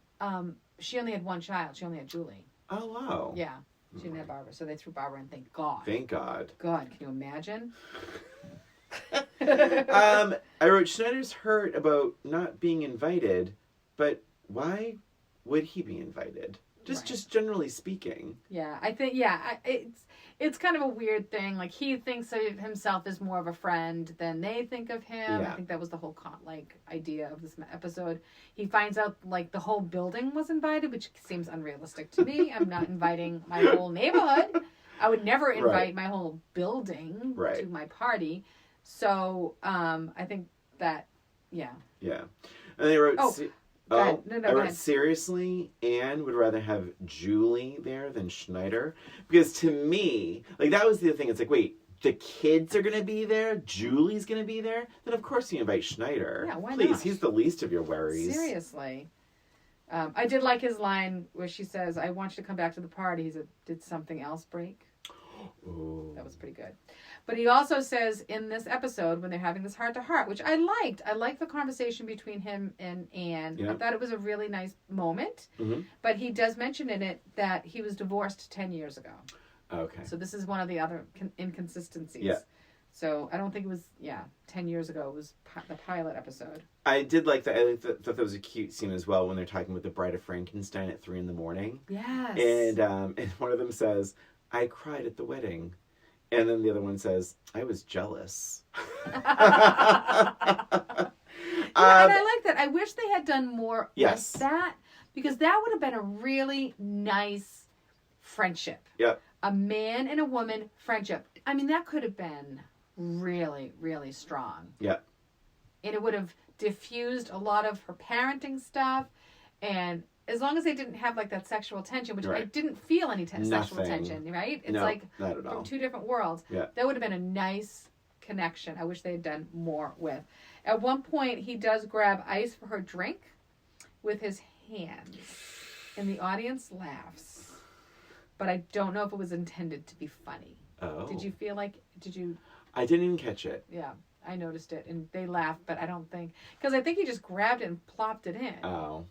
she only had one child. She only had Julie. Oh, wow. Yeah. She didn't have Barbara. So they threw Barbara in. Thank God. Thank God. God, can you imagine? I wrote, Schneider's hurt about not being invited, but why would he be invited? Just generally speaking. Yeah, I think, it's kind of a weird thing. Like, he thinks of himself as more of a friend than they think of him. Yeah. I think that was the whole, idea of this episode. He finds out, the whole building was invited, which seems unrealistic to me. I'm not inviting my whole neighborhood. I would never invite my whole building to my party. So, I think that, yeah. Yeah. And they wrote... I wrote, seriously, Anne would rather have Julie there than Schneider. Because to me, that was the thing. It's like, wait, the kids are going to be there? Julie's going to be there? Then of course you invite Schneider. Yeah, why Please, not? he's the least of your worries. Seriously. I did like his line where she says, I want you to come back to the party. He said, did something else break? Ooh. That was pretty good. But he also says in this episode, when they're having this heart-to-heart, which I liked the conversation between him and Anne. Yeah. I thought it was a really nice moment. Mm-hmm. But he does mention in it that he was divorced 10 years ago. Okay. So this is one of the other inconsistencies. Yeah. So I don't think it was, 10 years ago. It was the pilot episode. I did like that. I thought that was a cute scene as well when they're talking with the Bride of Frankenstein at 3 a.m. Yes. And one of them says, I cried at the wedding. And then the other one says, I was jealous. And I like that. I wish they had done more with that, because that would have been a really nice friendship. Yep. A man and a woman friendship. I mean, that could have been really, really strong. Yeah. And it would have diffused a lot of her parenting stuff, and as long as they didn't have that sexual tension, which I didn't feel any sexual tension, right? It's not at all. From 2 different worlds. Yeah. That would have been a nice connection. I wish they had done more with. At one point, he does grab ice for her drink with his hands, and the audience laughs. But I don't know if it was intended to be funny. Oh. Did you? I didn't even catch it. Yeah, I noticed it, and they laughed, but I don't think, because I think he just grabbed it and plopped it in. Oh.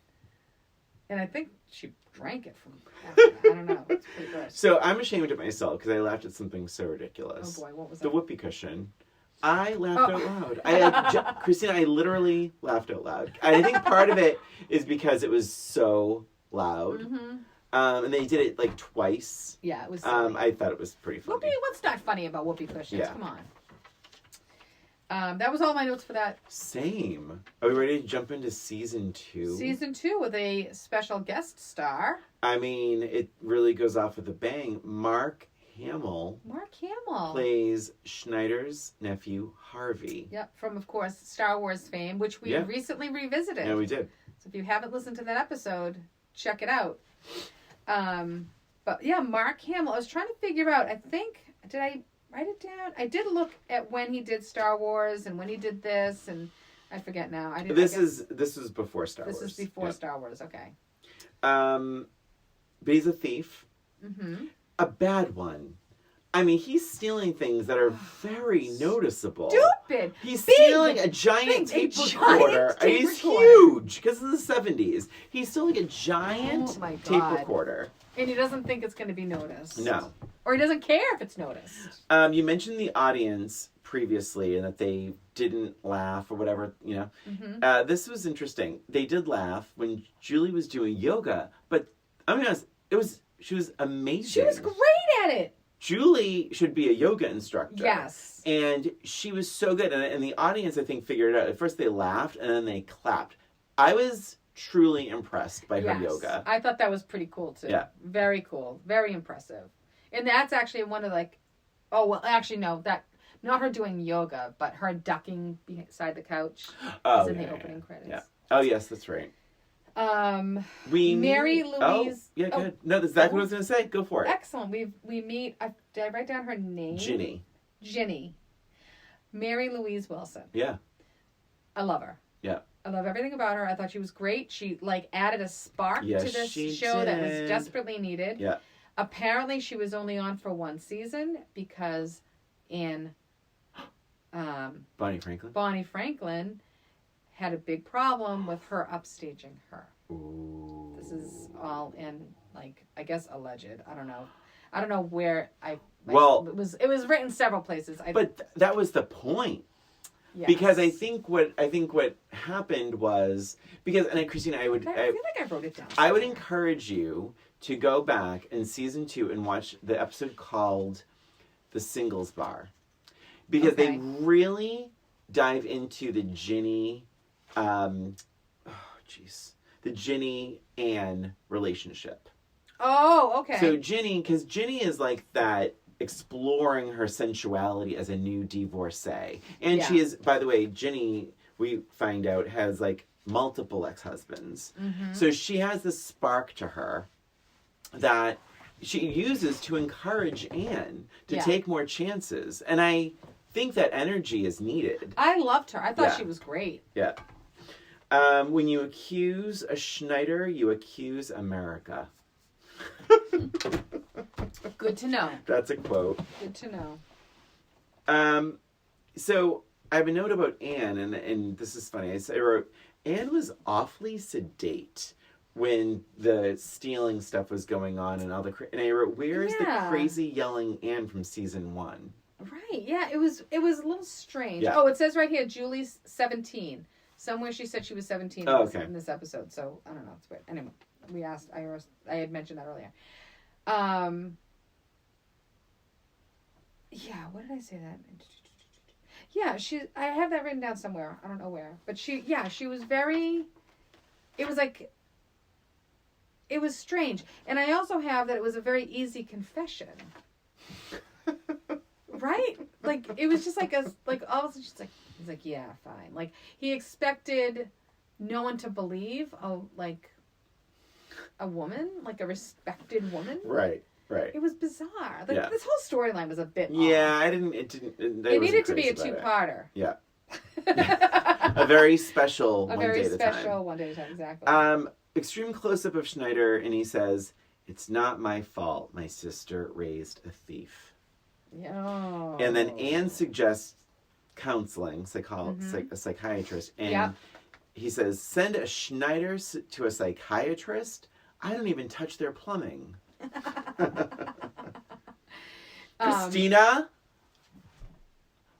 And I think she drank it from after that. I don't know. It's pretty gross. So I'm ashamed of myself because I laughed at something so ridiculous. Oh boy, what was that? The whoopee cushion. I laughed out loud. Christina, I literally laughed out loud. And I think part of it is because it was so loud. Mm-hmm. And they did it twice. Yeah, it was silly. I thought it was pretty funny. Whoopee, what's not funny about whoopee cushions? Yeah. Come on. That was all my notes for that. Same. Are we ready to jump into season 2? Season 2 with a special guest star. I mean, it really goes off with a bang. Mark Hamill plays Schneider's nephew, Harvey. Yep, from, of course, Star Wars fame, which we recently revisited. Yeah, we did. So if you haven't listened to that episode, check it out. But yeah, Mark Hamill. I was trying to figure out. I think, did I write it down? I did look at when he did Star Wars and when he did this, and I forget now. This was before Star Wars. This is before Star Wars. Okay. But he's a thief. Mm-hmm. A bad one. I mean, he's stealing things that are very noticeable. Stupid. He's stealing a giant tape recorder. He's huge because of the 70s. He's stealing a giant tape recorder. And he doesn't think it's going to be noticed. No. Or he doesn't care if it's noticed. You mentioned the audience previously and that they didn't laugh or whatever, you know. Mm-hmm. This was interesting. They did laugh when Julie was doing yoga, but I'm going to honest, she was amazing. She was great at it. Julie should be a yoga instructor. Yes. And she was so good. And the audience, I think, figured it out. At first they laughed and then they clapped. I was truly impressed by her yoga. I thought that was pretty cool, too. Yeah. Very cool. Very impressive. And that's actually one of not her doing yoga, but her ducking beside the couch is in the opening credits. Yeah. Oh, yes, that's right. Mary Louise. Oh, yeah, good. No, that's exactly what I was going to say. Go for it. Excellent. We meet. Did I write down her name? Ginny. Mary Louise Wilson. Yeah. I love her. Yeah. I love everything about her. I thought she was great. She added a spark to this show that was desperately needed. Yeah. Apparently, she was only on for one season because Bonnie Franklin had a big problem with her upstaging her. Ooh. This is all in, I guess, alleged. I don't know where it was written several places. But that was the point. Yes. Because I think what happened was and Christina, I feel like I wrote it down. I would encourage you to go back in season 2 and watch the episode called The Singles Bar. Because they really dive into the Ginny the Ginny-Ann relationship. Oh, okay. So because Ginny is like that exploring her sensuality as a new divorcee. And she is, by the way, Ginny, we find out, has multiple ex-husbands. Mm-hmm. So she has this spark to her that she uses to encourage Ann to take more chances. And I think that energy is needed. I loved her. I thought she was great. Yeah. When you accuse a Schneider, you accuse America. Good to know. That's a quote. Good to know. So I have a note about Ann, and this is funny. I wrote, Ann was awfully sedate when the stealing stuff was going on and all the and I wrote, where's the crazy yelling Ann from season 1? Right. Yeah. It was a little strange. Yeah. Oh, it says right here, Julie's 17. Somewhere she said she was 17 in this episode. So I don't know. It's weird. Anyway, I had mentioned that earlier. Yeah. What did I say that? Yeah. I have that written down somewhere. I don't know where. But she was very. It was strange, and I also have that it was a very easy confession. Right? It was just all of a sudden she's he's like, yeah, fine. He expected no one to believe a woman, a respected woman. Right. It was bizarre. This whole storyline was a bit off. Yeah, it needed to be a two-parter. Yeah. A very special one day at a time, exactly. Extreme close-up of Schneider, and he says, "It's not my fault. My sister raised a thief." Oh. And then Ann suggests counseling, a psychiatrist, and he says, "Send a Schneider to a psychiatrist? I don't even touch their plumbing." Christina,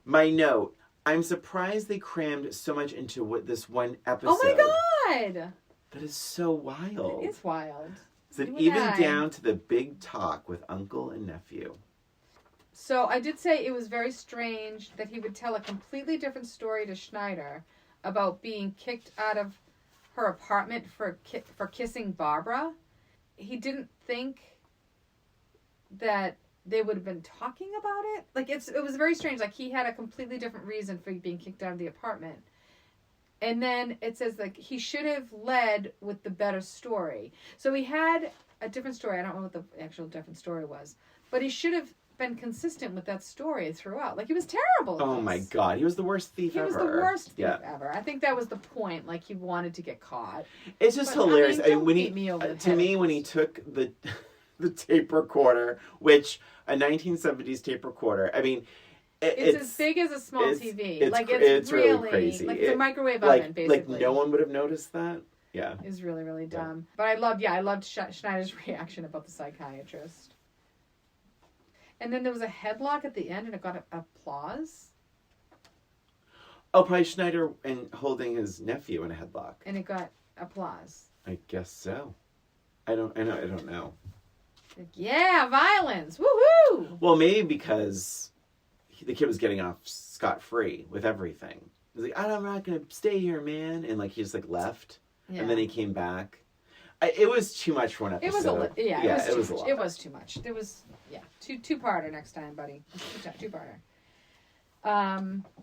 my note. I'm surprised they crammed so much into this one episode. Oh my God! That is so wild. It is wild. So even down to the big talk with uncle and nephew. So I did say it was very strange that he would tell a completely different story to Schneider about being kicked out of her apartment for kissing Barbara. He didn't think that they would have been talking about it. It was very strange. He had a completely different reason for being kicked out of the apartment. And then it says, like, he should have led with the better story. So he had a different story. I don't know what the actual different story was. But he should have been consistent with that story throughout. Like, he was terrible. Oh, my God. He was the worst thief ever. He was the worst thief ever. I think that was the point. Like, he wanted to get caught. It's just hilarious. When he took the tape recorder, which a 1970s tape recorder, I mean... It's as big as a small TV. It's really crazy. Like, it's a microwave oven, basically. Like, no one would have noticed that. Yeah. It was really, really dumb. But I loved Schneider's reaction about the psychiatrist. And then there was a headlock at the end, and it got applause. Oh, probably Schneider and holding his nephew in a headlock. And it got applause. I guess so. I don't know. Like, yeah, violence. Woohoo! Well, maybe because the kid was getting off scot-free with everything. He was like, I'm not going to stay here, man. And, like, he just, like, left. Yeah. And then he came back. It was too much for one episode. It was a lot. It was too much. There was, two-parter next time, buddy. Two-parter.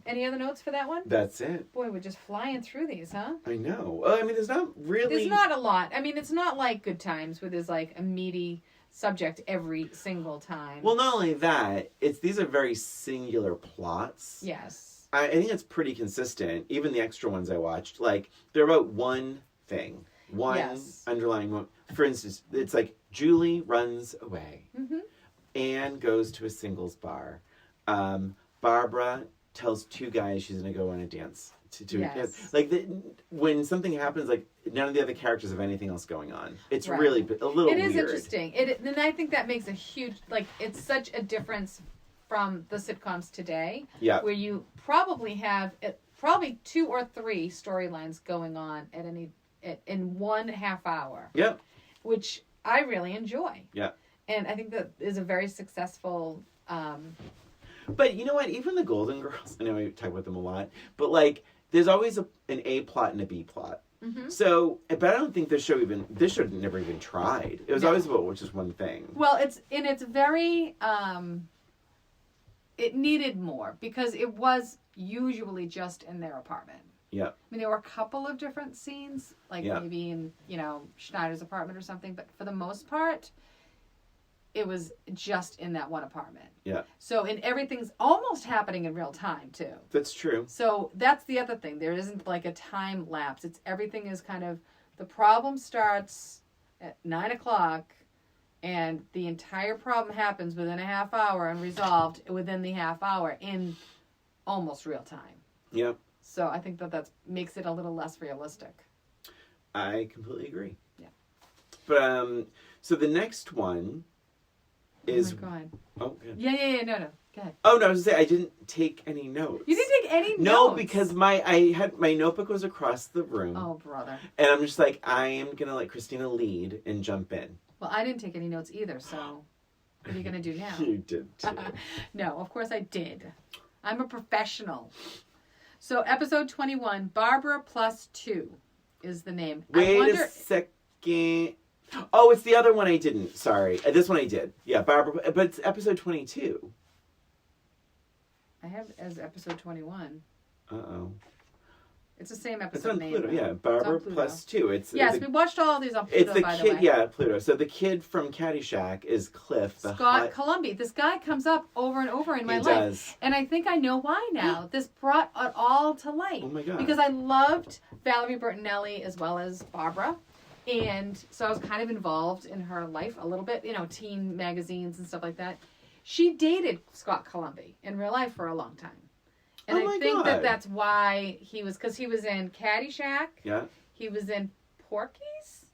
Any other notes for that one? That's it. Boy, we're just flying through these, huh? I know. Well, I mean, there's not a lot. I mean, it's not like Good Times where there's, like, a meaty subject every single time. Well, not only that, these are very singular plots. Yes. I think it's pretty consistent. Even the extra ones I watched, like, they're about one thing. Underlying one. For instance, it's like Julie runs away. Mm-hmm. Anne goes to a singles bar. Barbara tells two guys she's going to go on a dance. Like, when something happens, like, none of the other characters have anything else going on. It's really a little weird. It is interesting. And I think that makes a huge, like, it's such a difference from the sitcoms today. Yeah. Where you probably have, probably 2 or 3 storylines going on in 1/2 hour. Yep. Which I really enjoy. Yeah. And I think that is a very successful... But you know what? Even the Golden Girls, I know we talk about them a lot, but, like, there's always an A plot and a B plot. Mm-hmm. So, but I don't think this show never even tried. It was always about just one thing. Well, it's very, it needed more because it was usually just in their apartment. Yeah. I mean, there were a couple of different scenes, like maybe in, Schneider's apartment or something, but for the most part, it was just in that one apartment. Yeah. So, and everything's almost happening in real time, too. That's true. So, that's the other thing. There isn't like a time lapse. Everything is kind of, the problem starts at 9:00, and the entire problem happens within a 1/2 hour and resolved within the 1/2 hour in almost real time. Yep. So, I think that makes it a little less realistic. I completely agree. Yeah. But, so the next one is... Oh, my God. Oh, good. Yeah. No. Go ahead. Oh, no, I was going to say, I didn't take any notes. You didn't take any notes? No, because my notebook was across the room. Oh, brother. And I'm just like, I am going to let Christina lead and jump in. Well, I didn't take any notes either, so what are you going to do now? You did, too. No, of course I did. I'm a professional. So, episode 21, Barbara plus 2 is the name. Wait a second. Oh, it's the other one I didn't. Sorry. This one I did. Yeah, Barbara. But it's episode 22. I have it as episode 21. Uh-oh. It's the same episode it's on name. Pluto. Yeah, Barbara plus 2. We watched all of these on Pluto, by the way. Yeah, Pluto. So the kid from Caddyshack is Cliff. Scott Columbia. This guy comes up over and over in my life. He does. And I think I know why now. This brought it all to light. Oh, my God. Because I loved Valerie Bertinelli as well as Barbara. And so I was kind of involved in her life a little bit, teen magazines and stuff like that. She dated Scott Columbia in real life for a long time. And I think that's why because he was in Caddyshack. Yeah. He was in Porky's.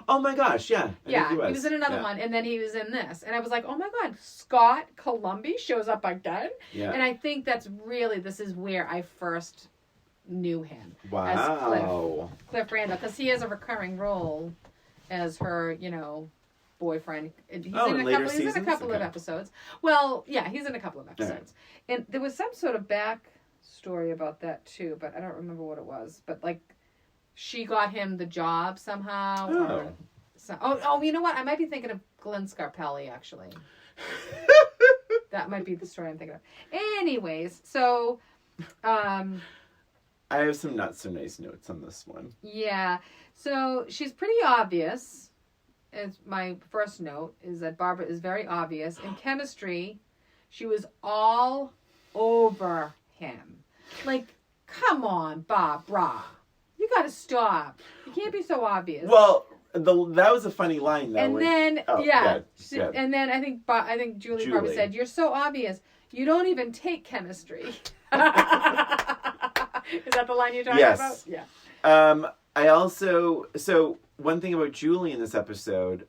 Oh my gosh, yeah. He was in another one, and then he was in this. And I was like, oh my God, Scott Columbia shows up again? Yeah. And I think this is where I first knew him. Wow. As Cliff Randall, because he has a recurring role as her, boyfriend. He's in a couple of episodes. Well, yeah, he's in a couple of episodes. Right. And there was some sort of back story about that too, but I don't remember what it was. But like, she got him the job somehow. You know what? I might be thinking of Glenn Scarpelli, actually. That might be the story I'm thinking of. Anyways, so I have some not so nice notes on this one. Yeah. So she's pretty obvious. As my first note is that Barbara is very obvious. In chemistry, she was all over him. Like, come on, Barbara. You got to stop. You can't be so obvious. Well, that was a funny line, though. And then, and then I think Julie Barbara said, "You're so obvious. You don't even take chemistry." Is that the line you're talking about? Yeah. I also, so one thing about Julie in this episode,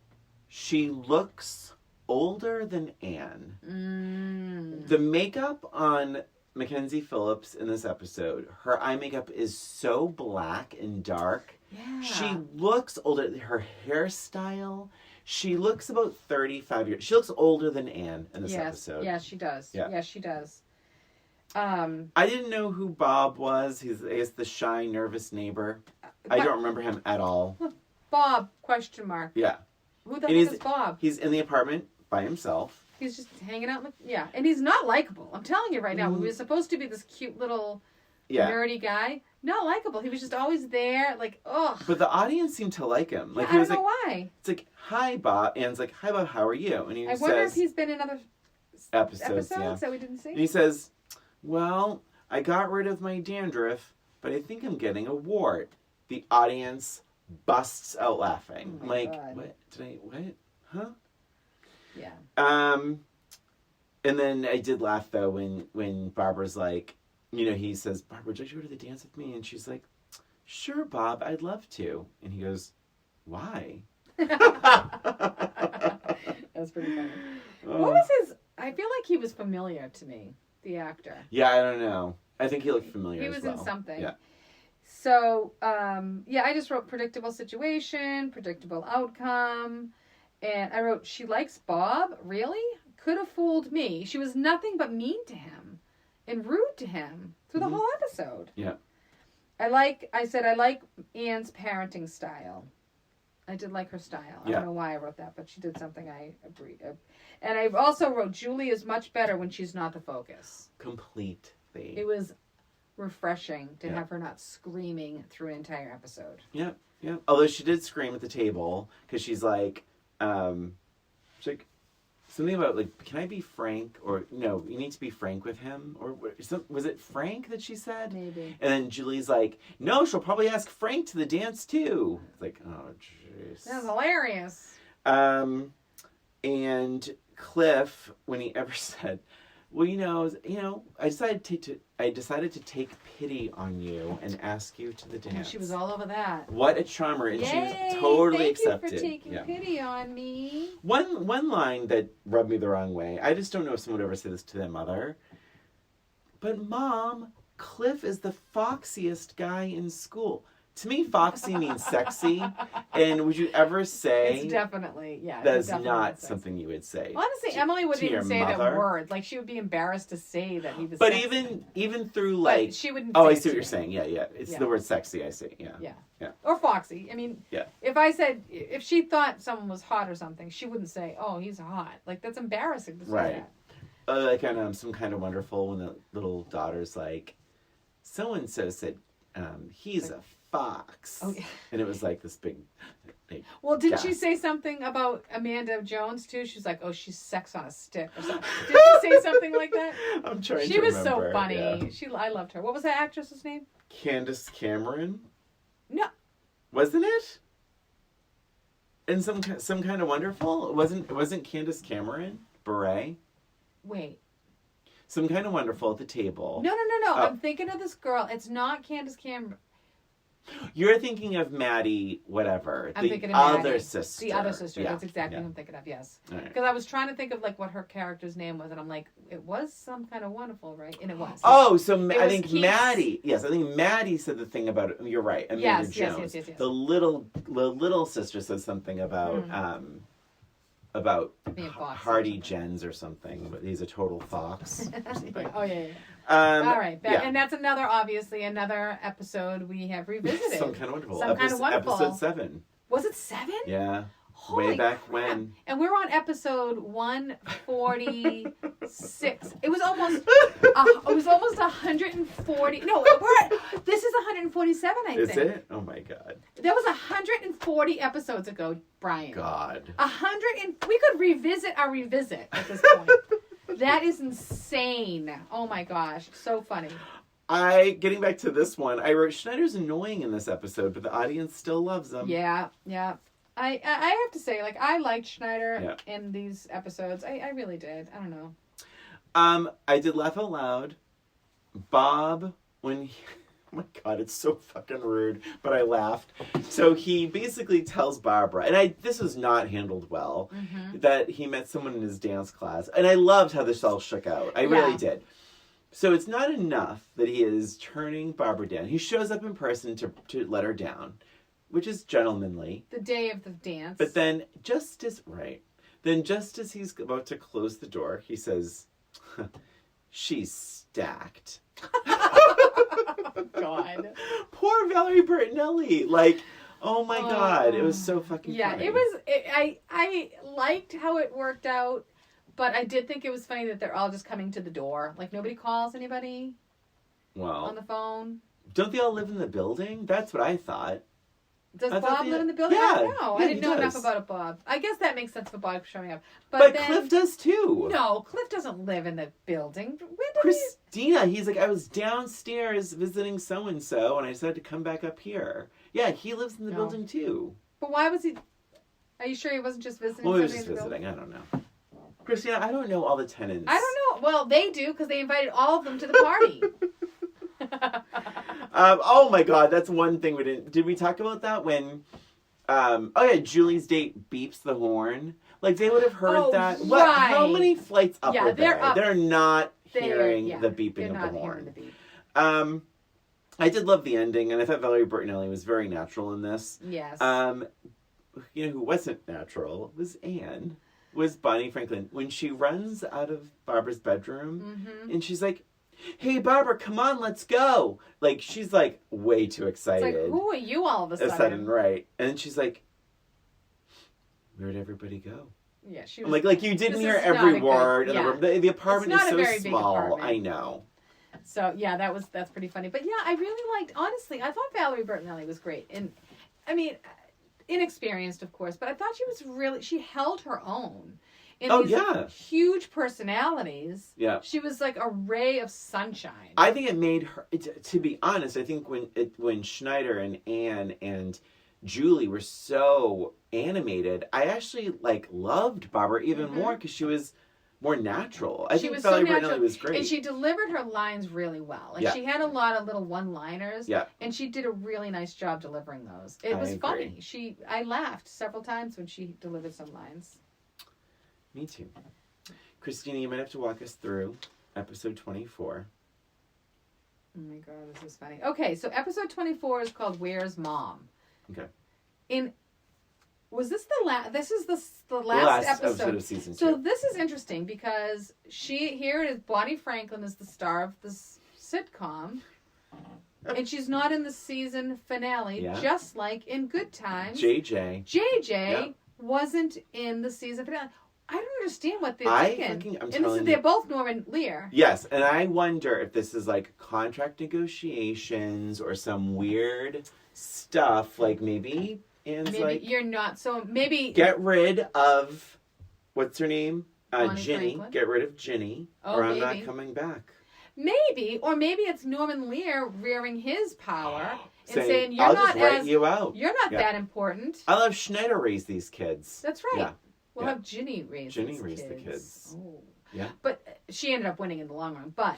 she looks older than Anne. The makeup on Mackenzie Phillips in this episode, her eye makeup is so black and dark. Yeah. She looks older. Her hairstyle, she looks about 35 years. She looks older than Anne in this episode. Yes, she does. Yeah. Yes, she does. I didn't know who Bob was. He's, I guess, the shy, nervous neighbor. I don't remember him at all. Bob, question mark. Yeah. Who the heck is Bob? He's in the apartment by himself. He's just hanging out. And he's not likable. I'm telling you right now. He was supposed to be this cute little nerdy guy. Not likable. He was just always there. Like, ugh. But the audience seemed to like him. Like, I don't know why. It's like, hi, Bob. Anne's like, hi, Bob, how are you? And he I wonder if he's been in other episodes that we didn't see. And he says, well, I got rid of my dandruff, but I think I'm getting a wart. The audience busts out laughing. Oh like, God. What? Huh? Yeah. And then I did laugh, though, when Barbara's like, he says, Barbara, would you go to the dance with me? And she's like, sure, Bob, I'd love to. And he goes, why? That's pretty funny. What was his... I feel like he was familiar to me, the actor. Yeah, I don't know. I think he looked familiar as well. He was in something. Yeah. So, I just wrote predictable situation, predictable outcome. And I wrote, she likes Bob? Really? Could have fooled me. She was nothing but mean to him and rude to him through the whole episode. Yeah. I said I like Anne's parenting style. I did like her style. I don't know why I wrote that, but she did something I agreed. And I also wrote, Julie is much better when she's not the focus. Completely. It was refreshing to have her not screaming through an entire episode. Yeah, yeah. Although she did scream at the table because she's like, something about like, can I be frank? Or no, you need to be frank with him. Or was it Frank that she said? Maybe. And then Julie's like, no, she'll probably ask Frank to the dance too. It's like, oh jeez. That's hilarious. And Cliff, when he ever said, well, I decided to take pity on you and ask you to the dance. And she was all over that. What a charmer, and Yay, she was totally accepted. Thank you for taking pity on me. One line that rubbed me the wrong way. I just don't know if someone would ever say this to their mother. But Mom, Cliff is the foxiest guy in school. To me, foxy means sexy. And would you ever say... It's definitely, that's not something you would say. Honestly, Emily wouldn't even say that word. Like, she would be embarrassed to say that he was But sexy. even through, like... But she wouldn't I see what you're saying. Yeah. It's the word sexy, I see. Yeah. Or foxy. I mean, if she thought someone was hot or something, she wouldn't say, oh, he's hot. Like, that's embarrassing to say that. Like on Some Kind of Wonderful, when the little daughter's like, so-and-so said, he's a fox. Oh, yeah. And it was like this big... Well, didn't she say something about Amanda Jones, too? She's like, oh, she's sex on a stick or something. Did she say something like that? I'm trying to remember. She was so funny. Yeah. I loved her. What was that actress's name? Candace Cameron? No. Wasn't it? In Some Kind of Wonderful? It wasn't Candace Cameron? Beret? Wait. Some Kind of Wonderful at the table. No. Oh. I'm thinking of this girl. It's not Candace Cameron. You're thinking of Maddie, whatever. I'm thinking of Maddie. The other sister. The other sister. Yeah. That's exactly what I'm thinking of, yes. Because I was trying to think of like what her character's name was, and I'm like, it was Some Kind of Wonderful, right? And it was. Oh, so I think Maddie. Yes, I think Maddie said the thing about it. You're right. Amanda Jones. Yes. The little sister says something about Hardy Jens or something. But he's a total fox. Or something. Oh yeah. All right, and that's another episode we have revisited. Some Kind of Wonderful. Kind of Wonderful. Episode 7. Was it 7? Yeah. Holy way back crap. when. And we're on episode 147. 146. It was almost 140. No, this is 147, I think. Is it? Oh my God. That was 140 episodes ago, Brian. God. We could revisit our revisit at this point. That is insane. Oh my gosh. So funny. Getting back to this one, I wrote, Schneider's annoying in this episode, but the audience still loves him. Yeah. I have to say, like, I liked Schneider in these episodes. I really did. I don't know. I did laugh out loud. Bob, oh my God, it's so fucking rude, but I laughed. So he basically tells Barbara, and this was not handled well, that he met someone in his dance class. And I loved how this all shook out. I really did. So it's not enough that he is turning Barbara down. He shows up in person to let her down, which is gentlemanly. The day of the dance. But then just as he's about to close the door, he says, she's stacked. God. Poor Valerie Bertinelli. Like, oh my God. It was so fucking funny. It was, I liked how it worked out, but I did think it was funny that they're all just coming to the door. Like, nobody calls anybody on the phone. Don't they all live in the building? That's what I thought. Does Bob live in the building? Yeah, I don't know. Yeah, I didn't know enough about Bob. I guess that makes sense for Bob showing up. But Cliff does too. No, Cliff doesn't live in the building. Christina, he's like, I was downstairs visiting so-and-so, and I decided to come back up here. Yeah, he lives in the building too. But why was he... Are you sure he wasn't just visiting? Well, he was just visiting. I don't know. Christina, I don't know all the tenants. I don't know. Well, they do, because they invited all of them to the party. Oh my God, that's one thing we didn't... Did we talk about that when... Julie's date beeps the horn. Like, they would have heard that. Right. What? How many flights up are they're there? Up. They're not hearing the beeping of the horn. I did love the ending, and I thought Valerie Bertinelli was very natural in this. Yes. Who wasn't natural was Anne. Was Bonnie Franklin. When she runs out of Barbara's bedroom, and she's like, hey, Barbara, come on, let's go. Like, she's, like, way too excited. It's like, who are you all of a sudden? Right. And she's like, where'd everybody go? Yeah, she was... Like you didn't hear every word in the room. The apartment is so small. I know. So, yeah, that's pretty funny. But, yeah, I really liked... Honestly, I thought Valerie Bertinelli was great. And, I mean, inexperienced, of course, but I thought she held her own. Huge personalities. Yeah. She was like a ray of sunshine. I think it made her, to be honest, I think when Schneider and Anne and Julie were so animated, I actually loved Barbara even more because she was more natural. I think Valerie Bertinelli was great. And she delivered her lines really well. Like she had a lot of little one-liners. Yeah. And she did a really nice job delivering those. It was funny. I laughed several times when she delivered some lines. Me too. Christina, you might have to walk us through episode 24. Oh my God, this is funny. Okay, so episode 24 is called Where's Mom? Okay. Was this the last? This is the last episode of season 2. So this is interesting because here it is. Bonnie Franklin is the star of this sitcom, and she's not in the season finale. Just like in Good Times, JJ wasn't in the season finale. I don't understand what they're thinking. They're both Norman Lear. Yes, and I wonder if this is like contract negotiations or some weird stuff. Like maybe Anne's you're not. So maybe get rid of what's her name, Ginny. Franklin. Get rid of Ginny, or I'm not coming back. Maybe it's Norman Lear rearing his power and saying you're not you out. You're not that important. I love Schneider raise these kids. That's right. Yeah. We'll have Ginny raise the kids. Oh. Yeah. But she ended up winning in the long run. But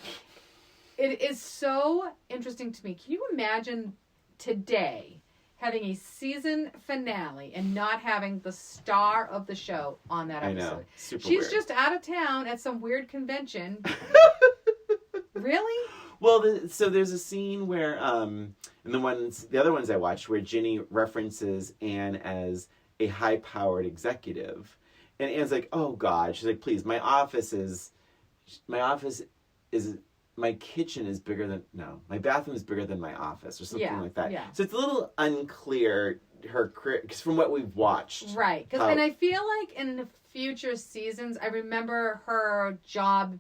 it is so interesting to me. Can you imagine today having a season finale and not having the star of the show on that episode? I know. Super She's weird. just out of town at some weird convention. Really? Well, so there's a scene where, and the other ones I watched, where Ginny references Anne as a high-powered executive. And Anne's like, oh, God. She's like, please, my kitchen is bigger than, my bathroom is bigger than my office, or something like that. Yeah. So it's a little unclear, because from what we've watched. Right. And I feel like in future seasons, I remember her job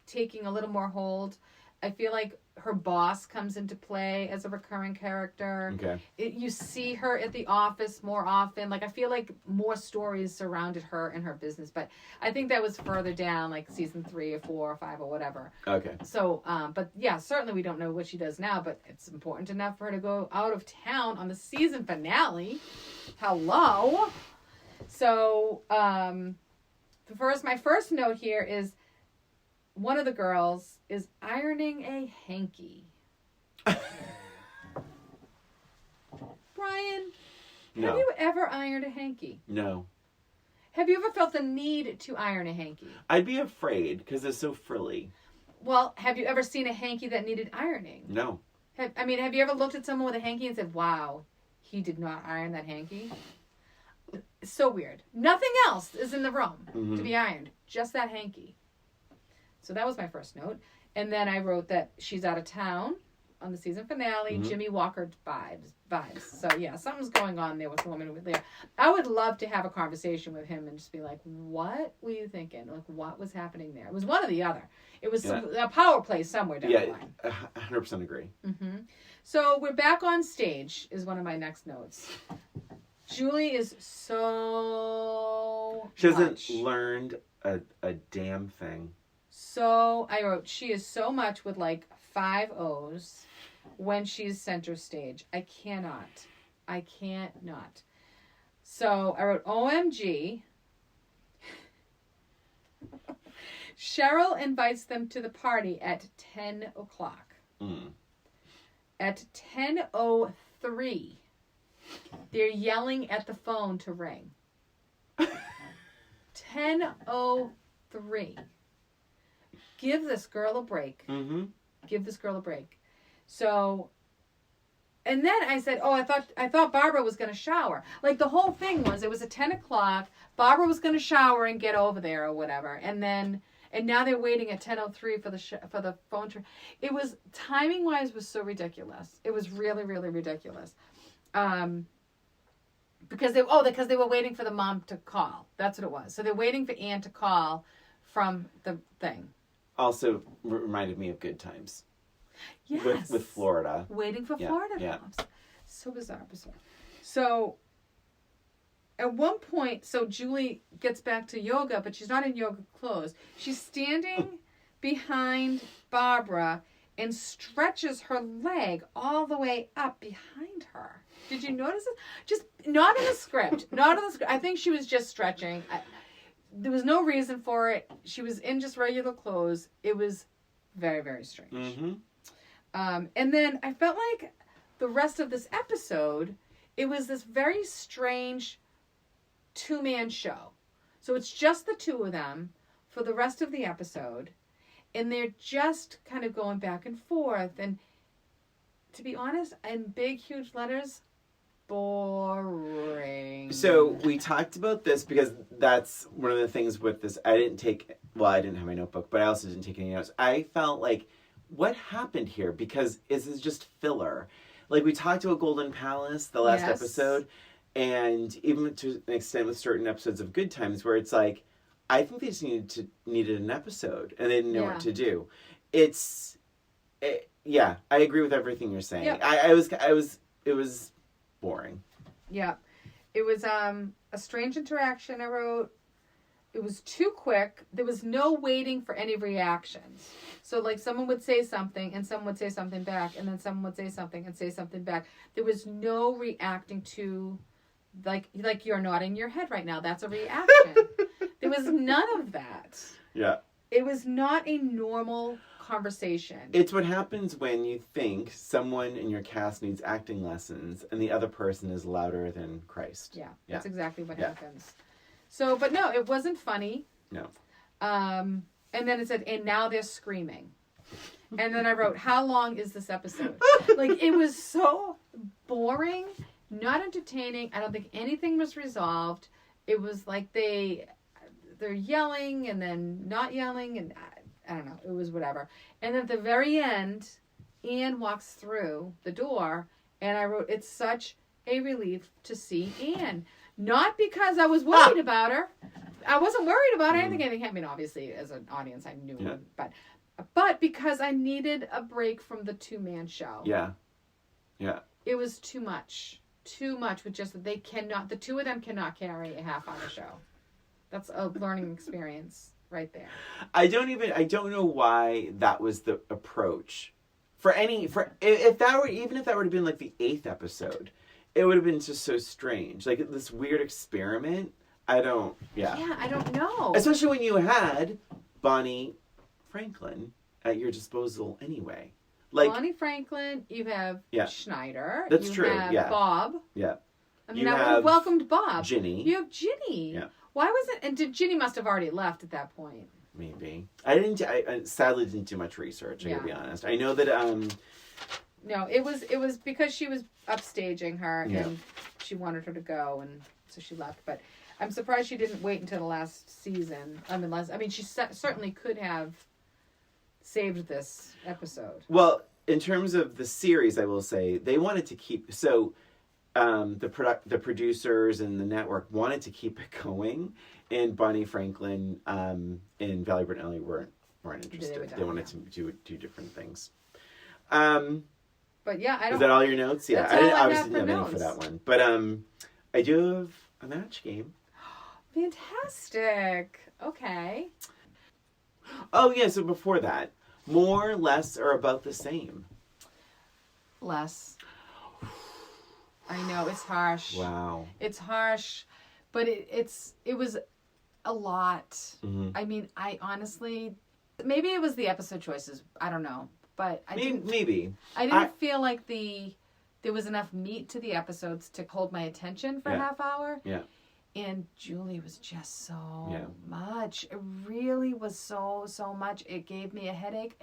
taking a little more hold. I feel like her boss comes into play as a recurring character. Okay. You see her at the office more often. Like, I feel like more stories surrounded her and her business. But I think that was further down, like season 3 or 4 or 5 or whatever. Okay. So, but yeah, certainly we don't know what she does now. But it's important enough for her to go out of town on the season finale. Hello. So, my first note here is one of the girls is ironing a hanky. Brian, have you ever ironed a hanky? No. Have you ever felt the need to iron a hanky? I'd be afraid because it's so frilly. Well, have you ever seen a hanky that needed ironing? No. Have you ever looked at someone with a hanky and said, wow, he did not iron that hanky? It's so weird. Nothing else is in the room to be ironed. Just that hanky. So that was my first note. And then I wrote that she's out of town on the season finale. Jimmy Walker vibes. So yeah, something's going on there with Norman Lear. I would love to have a conversation with him and just be like, what were you thinking? Like, what was happening there? It was one or the other. It was a power play somewhere down the line. Yeah, 100% agree. So we're back on stage is one of my next notes. Julie is so She hasn't learned a damn thing. So I wrote, she is so much with like 5 O's when she's center stage. I can't not. So I wrote, OMG. Cheryl invites them to the party at 10 o'clock. At 10:03, they're yelling at the phone to ring. 10:03. Give this girl a break. Give this girl a break. So, and then I said, oh, I thought Barbara was going to shower. Like, the whole thing was, it was at 10 o'clock. Barbara was going to shower and get over there or whatever. And now they're waiting at 10:03 for the phone. It was, timing wise, was so ridiculous. It was really, really ridiculous. Because they were waiting for the mom to call. That's what it was. So they're waiting for Ann to call from the thing. Also reminded me of Good Times. Yes. With Florida. Waiting for Florida to come. So bizarre. So at one point, so Julie gets back to yoga, but she's not in yoga clothes. She's standing behind Barbara and stretches her leg all the way up behind her. Did you notice this? Just not in the script. I think she was just stretching. There was no reason for it. She was in just regular clothes. It was very, very strange. And then I felt like the rest of this episode, it was this very strange 2-man show. So it's just the two of them for the rest of the episode. And they're just kind of going back and forth. And to be honest, in big, huge letters, boring. So we talked about this because that's one of the things with this. I didn't have my notebook, but I also didn't take any notes. I felt like, what happened here? Because this is just filler. Like, we talked about Golden Palace, the last episode, and even to an extent with certain episodes of Good Times, where it's like, I think they just needed an episode, and they didn't know what to do. I agree with everything you're saying. Yep. It was boring. Yeah. It was a strange interaction, I wrote. It was too quick. There was no waiting for any reactions. So, like, someone would say something, and someone would say something back, and then someone would say something and say something back. There was no reacting to, like you're nodding your head right now. That's a reaction. There was none of that. Yeah. It was not a normal conversation. It's what happens when you think someone in your cast needs acting lessons and the other person is louder than Christ. Yeah. That's exactly what happens. So, but no, it wasn't funny. No. And then it said, and now they're screaming. And then I wrote, how long is this episode? Like, it was so boring, not entertaining. I don't think anything was resolved. It was like they're yelling and then not yelling, and I don't know. It was whatever. And at the very end, Ann walks through the door, and I wrote, it's such a relief to see Ann. Not because I was worried about her, I wasn't worried about it. I didn't think anything. I mean, obviously, as an audience, I knew, but because I needed a break from the 2-man show. Yeah. Yeah. It was too much with just that the two of them cannot carry a half-hour show. That's a learning experience right there. I don't know why that was the approach. If that were to have been like the 8th episode, it would have been just so strange. Like this weird experiment. I don't know. Especially when you had Bonnie Franklin at your disposal anyway. Like Bonnie Franklin, you have Schneider. That's true. You have Bob. Yeah. I mean, I would have welcomed Bob. Ginny. You have Ginny. Yeah. Why was it? And Ginny must have already left at that point. Maybe. I sadly didn't do much research. I gotta be honest. I know that. No, it was because she was upstaging her and she wanted her to go, and so she left. But I'm surprised she didn't wait until the last season. She certainly could have saved this episode. Well, in terms of the series, I will say they wanted to keep the producers and the network wanted to keep it going, and Bonnie Franklin and Valerie Bertinelli weren't interested. They wanted to do different things. But yeah, I don't. Is that all your notes? Yeah, I obviously didn't have any for that one, but I do have a match game. Fantastic. Okay. Oh yeah, so before that, more, less, or about the same? Less. I know, it's harsh. Wow. It's harsh, but it was a lot. Mm-hmm. I mean, I honestly, maybe it was the episode choices. I don't know, but I didn't feel like there was enough meat to the episodes to hold my attention for a half hour. Yeah. And Julie was just so much. It really was so much. It gave me a headache.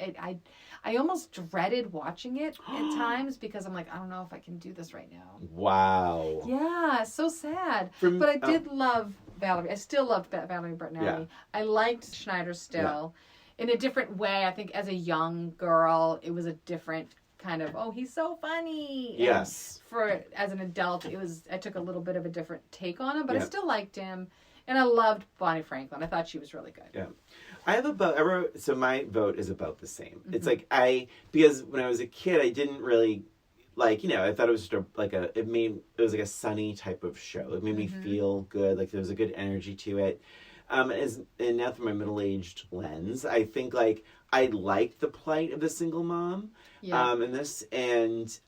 I almost dreaded watching it at times because I'm like, I don't know if I can do this right now. Wow. Yeah, so sad. But I did love Valerie. I still loved Valerie Bertinelli. Yeah. I liked Schneider still. Yeah. In a different way. I think as a young girl, it was a different kind of, oh, he's so funny. Yes. And as an adult, I took a little bit of a different take on him, but I still liked him. And I loved Bonnie Franklin. I thought she was really good. Yeah. So my vote is about the same. Mm-hmm. It's like because when I was a kid, I didn't really I thought it was just it was like a sunny type of show. It made me feel good. Like there was a good energy to it. And now through my middle-aged lens, I think I liked the plight of the single mom in this, and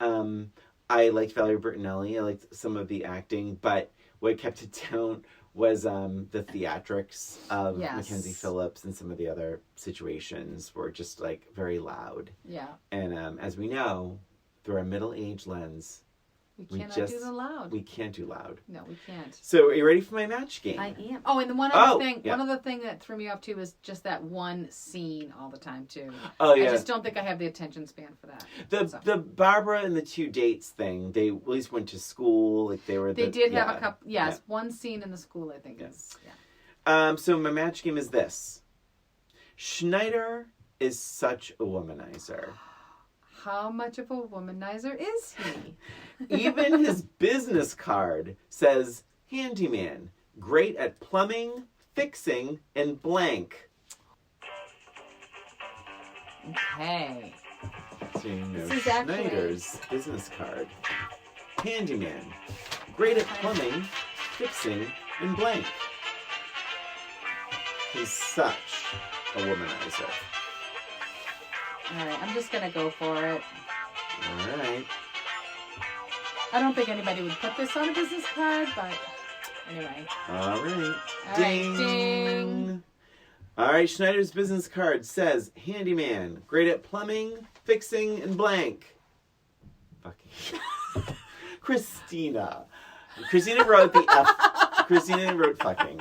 I liked Valerie Bertinelli. I liked some of the acting, but what kept it down was the theatrics of Mackenzie Phillips, and some of the other situations were just very loud. Yeah. And as we know, through our middle-aged lens, we cannot do the loud. We can't do loud. No, we can't. So, are you ready for my match game? I am. Oh, and the one other thing that threw me off too was just that one scene all the time too. Oh yeah. I just don't think I have the attention span for that. The Barbara and the 2 dates thing. They at least went to school. They did have a couple. Yes, one scene in the school. I think is. Yeah. So my match game is this. Schneider is such a womanizer. How much of a womanizer is he? Even his business card says, handyman, great at plumbing, fixing, and blank. Okay. So you know Schneider's business card. Handyman, great at plumbing, fixing, and blank. He's such a womanizer. All right, I'm just going to go for it. All right. I don't think anybody would put this on a business card, but anyway. All right. Ding. Ding. All right, Schneider's business card says, handyman, great at plumbing, fixing, and blank. Fucking. Christina wrote the F. Christina wrote fucking.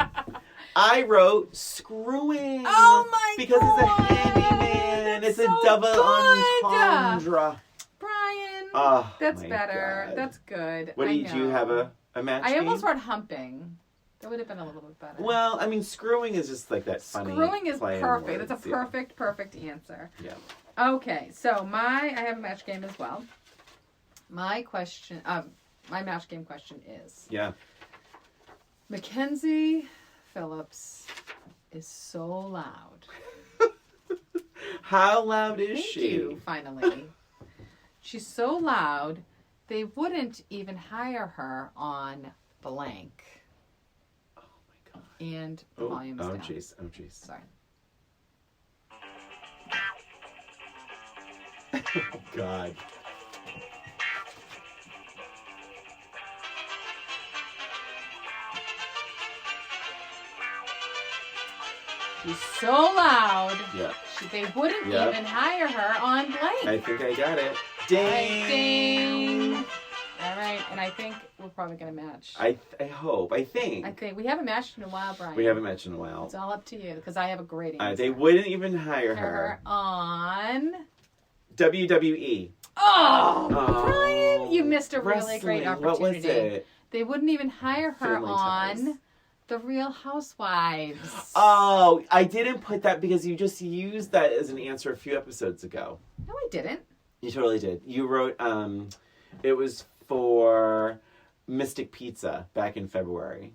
I wrote screwing. Oh my because God. Because it's a handyman. It's so a double entendre. Brian. Oh, that's better. God. That's good. Do you have a match I game? almost wrote humping. That would have been a little bit better. Well, I mean, screwing is just that funny. Screwing is perfect. It's a perfect answer. Yeah. Okay, so I have a match game as well. My match game question is. Yeah. Mackenzie, Phillips is so loud. How loud is Thank she? you, finally. She's so loud, they wouldn't even hire her on blank. Oh my god. And the volume's down. Oh jeez. Oh jeez. Sorry. Oh god. She's so loud. Yeah. They wouldn't even hire her on blank. I think I got it. Ding. Ding. All right, and I think we're probably gonna match. I hope. I think we haven't matched in a while, Brian. We haven't matched in a while. It's all up to you because I have a great answer. They wouldn't even hire her on WWE. Oh, Brian, you missed a really great opportunity. What was it? They wouldn't even hire her Family on Ties. The Real Housewives. Oh, I didn't put that because you just used that as an answer a few episodes ago. No, I didn't. You totally did. You wrote, it was for Mystic Pizza back in February.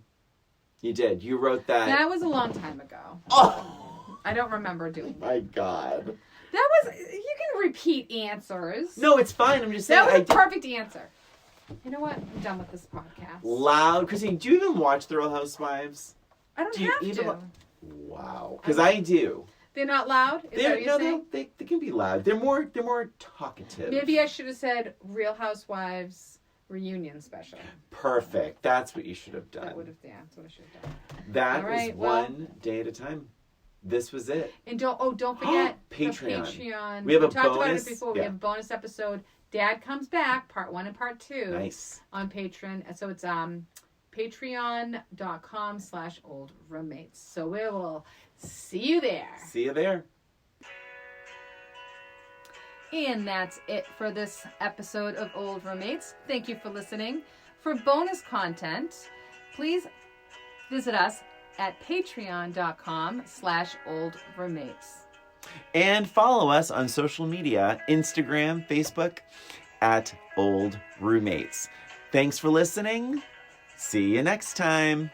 You did. You wrote that. That was a long time ago. Oh! I don't remember doing that. My God. That was, you can repeat answers. No, it's fine. I'm just saying. That was a perfect answer. You know what? I'm done with this podcast. Loud. Christine, do you even watch The Real Housewives? I don't have to. Wow. Because I do. They're not loud? Is that what you're saying? They can be loud. They're more talkative. Maybe I should have said Real Housewives reunion special. Perfect. That's what you should have done. That's what I should have done. That was one day at a time. This was it. And don't forget Patreon. The Patreon. We have a talked bonus. about it before. We have a bonus episode. Dad comes back, part 1 and part 2. Nice. On Patreon. And so it's patreon.com/oldroommates. So we will see you there. See you there. And that's it for this episode of Old Roommates. Thank you for listening. For bonus content, please visit us at patreon.com/oldroommates. And follow us on social media, Instagram, Facebook, @oldroommates. Thanks for listening. See you next time.